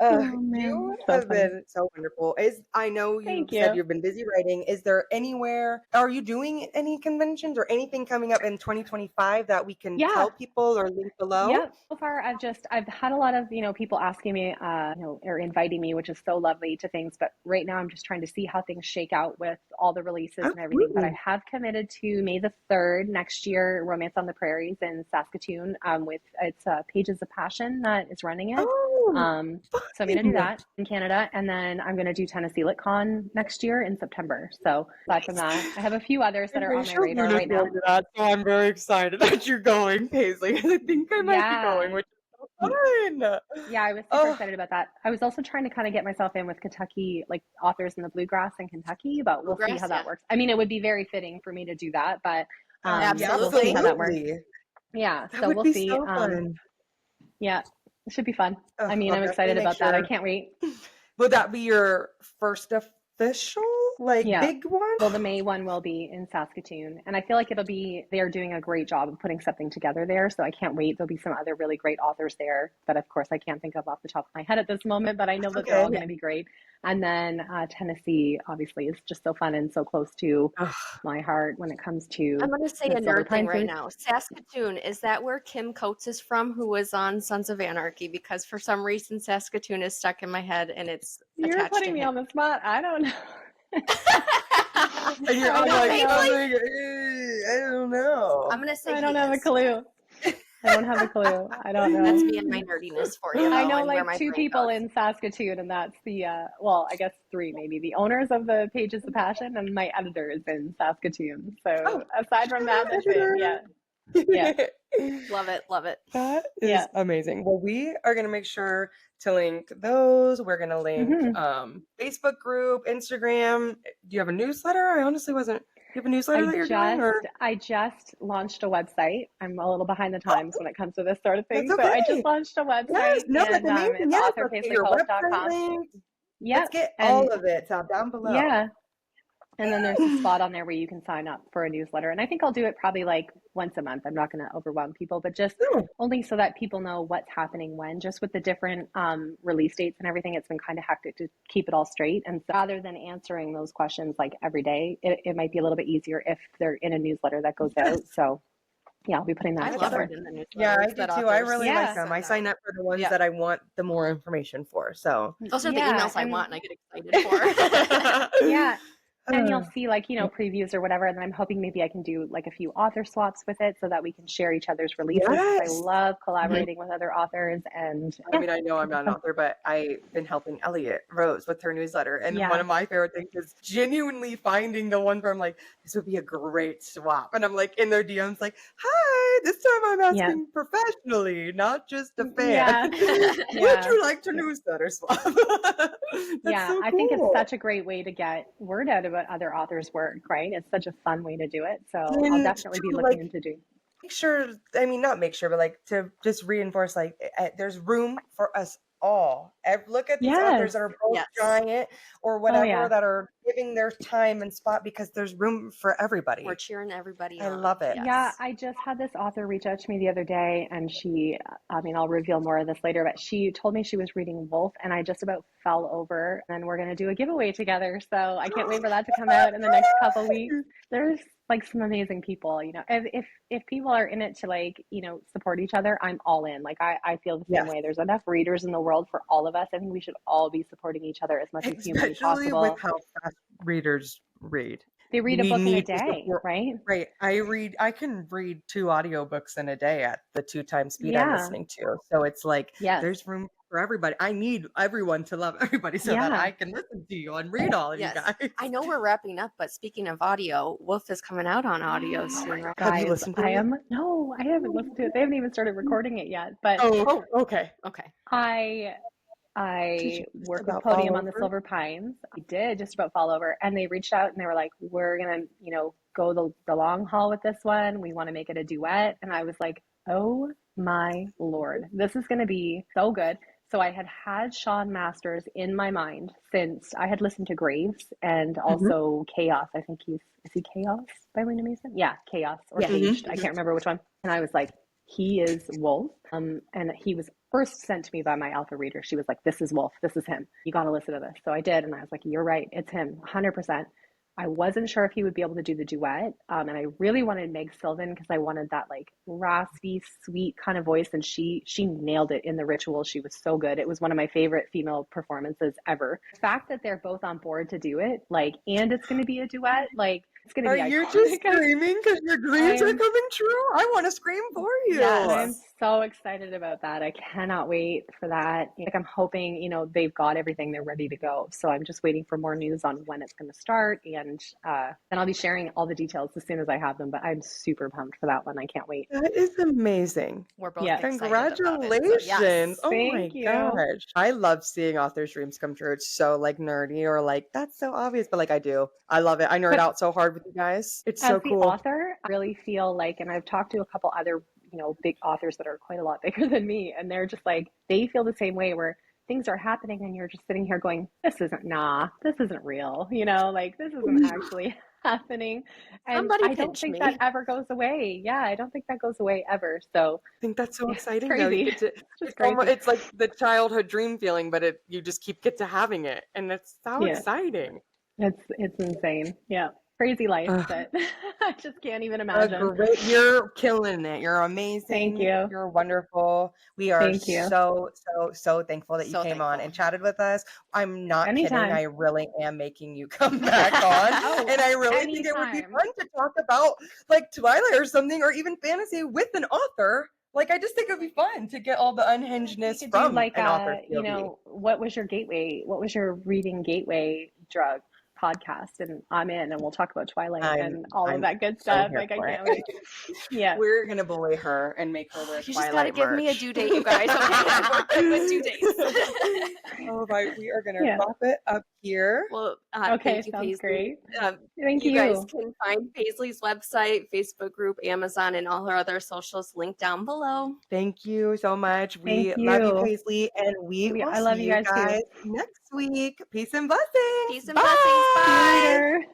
You have been so wonderful. I know you said you've been busy writing. Is there anywhere, are you doing any conventions or anything coming up in 2025 that we can tell people or link below? Yeah, so far I've had a lot of, people asking me, or inviting me, which is so lovely, to things. But right now I'm just trying to see how things shake out with all the releases and everything. But I have committed to May the 3rd next year, Romance on the Prairies in Saskatoon, with it's Pages of Passion that is running it. So I'm going to do that in Canada, and then I'm going to do Tennessee LitCon next year in September. So aside from that, I have a few others that are on my radar right now. So I'm very excited that you're going, Paisley. I think I might be going, which is so fun. Yeah, I was super excited about that. I was also trying to kind of get myself in with Kentucky, like authors in the bluegrass in Kentucky, but we'll see how that works. I mean, it would be very fitting for me to do that, but we'll see how that works. Yeah, so we'll see. So fun. Yeah. It should be fun. I mean, I'm excited about that. I can't wait. Would that be your first official, big one? Well, the May one will be in Saskatoon. And I feel like they're doing a great job of putting something together there. So I can't wait. There'll be some other really great authors there that, of course, I can't think of off the top of my head at this moment, but I know that they're all going to be great. And then Tennessee, obviously, is just so fun and so close to my heart when it comes to. I'm going to say a nerd thing right now. Saskatoon, is that where Kim Coates is from, who was on Sons of Anarchy? Because for some reason, Saskatoon is stuck in my head, and it's attached to him. You're putting me on the spot. I don't know. I don't know. I'm going to say I don't have a clue. I don't have a clue. I don't know. That's me and my nerdiness for you. I know like 2 people in Saskatoon, and that's the, I guess 3 maybe. The owners of the Pages of Passion, and my editor is in Saskatoon. So aside from that, that's it. Yeah. Love it. That is amazing. Well, we are going to make sure to link those. We're going to link Facebook group, Instagram. Do you have a newsletter? I honestly wasn't. Do you have a newsletter that you're doing? I just launched a website. I'm a little behind the times when it comes to this sort of thing. That's So okay. I just launched a website. It's authorpaisleyhope.com. Let's get all of it down below. Yeah. And then there's a spot on there where you can sign up for a newsletter. And I think I'll do it probably like once a month. I'm not going to overwhelm people, but just only so that people know what's happening when, just with the different release dates and everything. It's been kind of hectic to keep it all straight. And so rather than answering those questions like every day, it might be a little bit easier if they're in a newsletter that goes out. So yeah, I'll be putting that together. Yeah, I do too. I really like them. I sign up for the ones that I want the more information for. So those are the emails I want and I get excited for. Yeah. And you'll see previews or whatever. And then I'm hoping maybe I can do like a few author swaps with it so that we can share each other's releases. I love collaborating with other authors. And I mean, I know I'm not an author, but I've been helping Elliot Rose with her newsletter. And one of my favorite things is genuinely finding the one where I'm like, this would be a great swap. And I'm like in their DMs like, hi, this time I'm asking professionally, not just a fan. Would you like to newsletter swap? I think it's such a great way to get word out about other authors' work, right? It's such a fun way to do it. So I'll definitely be looking into doing. make sure, I mean, not make sure, but like to just reinforce, like there's room for us all. Look at these authors Yes. that are both giant or Oh, whatever yeah. that are giving their time and spot because there's room for everybody. We're cheering everybody I on. love it. Yeah, I just had this author reach out to me the other day, and she, I mean, I'll reveal more of this later, but she told me she was reading Wolf, and I just about fell over, and we're going to do a giveaway together. So I can't wait for that to come out in the next couple weeks. There's like some amazing people, you know, if people are in it to like, you know, support each other, I'm all in. Like I feel the same way. There's enough readers in the world for all of us. I think we should all be supporting each other as much as humanly Especially possible. with how fast readers read. They read a book in a need to day, support- right? Right. I can read 2 audiobooks in a day at the 2 times speed I'm listening to. So it's like there's room for everybody. I need everyone to love everybody so that I can listen to you and read all of you guys. I know we're wrapping up, but speaking of audio, Wolf is coming out on audio soon, right? Have you listened to it? No, I haven't listened to it. They haven't even started recording it yet. But okay. I work with Podium on the Silver Pines. I did just about fall over, and they reached out and they were like, "We're gonna, you know, go the long haul with this one. We want to make it a duet." And I was like, "Oh my Lord, this is gonna be so good." So I had Sean Masters in my mind since I had listened to Graves and also Chaos. I think is he Chaos by Lena Mason? Yeah, Chaos or Caged. I can't remember which one. And I was like, he is Wolf. And he was first sent to me by my alpha reader. She was like, "This is Wolf. This is him. You got to listen to this." So I did. And I was like, "You're right. It's him. 100%. I wasn't sure if he would be able to do the duet. And I really wanted Meg Sylvan because I wanted that like raspy, sweet kind of voice. And she nailed it in The Ritual. She was so good. It was one of my favorite female performances ever. The fact that they're both on board to do it, like, and it's going to be a duet, like, it's going to be iconic. Are you just screaming because your dreams are coming true? I want to scream for you. Yes, I'm so excited about that. I cannot wait for that. Like, I'm hoping, you know, they've got everything. They're ready to go. So I'm just waiting for more news on when it's going to start. And then I'll be sharing all the details as soon as I have them. But I'm super pumped for that one. I can't wait. That is amazing. We're both excited. Congratulations. About it, so Oh my gosh. I love seeing authors' dreams come true. It's so like nerdy or like, that's so obvious. But like, I do. I love it. I nerd out so hard with you guys. It's so cool. As the author, I really feel like, and I've talked to a couple other, you know, big authors that are quite a lot bigger than me, and they're just like, they feel the same way where things are happening and you're just sitting here going, this isn't real, you know, like this isn't actually happening. And I don't think that ever goes away. Yeah, I don't think that goes away ever. So I think that's so exciting. It's crazy. It's like the childhood dream feeling, but you just get to having it, and it's so exciting. It's insane. Yeah. Crazy life that I just can't even imagine. You're killing it. You're amazing. Thank you. You're wonderful. We are so thankful that you came on and chatted with us. I'm not kidding. I really am making you come back on. And I really think it would be fun to talk about like Twilight or something, or even fantasy with an author. Like, I just think it would be fun to get all the unhingedness from like an author's POV. You know, what was your reading gateway drug? Podcast, and I'm in, and we'll talk about Twilight and all of that good stuff. Like, I can't wait. Yeah, we're gonna bully her and make her wear you Twilight. You just gotta give me a due date, you guys. Okay, with due dates. All right, we are gonna wrap it up here. Well, okay, thank you, sounds Paisley. great. Thank you. You guys can find Paisley's website, Facebook group, Amazon, and all her other socials linked down below. Thank you so much. We love you, Paisley, and I love you guys too. Next week. Peace and blessings. Peace and blessings. Bye. Later.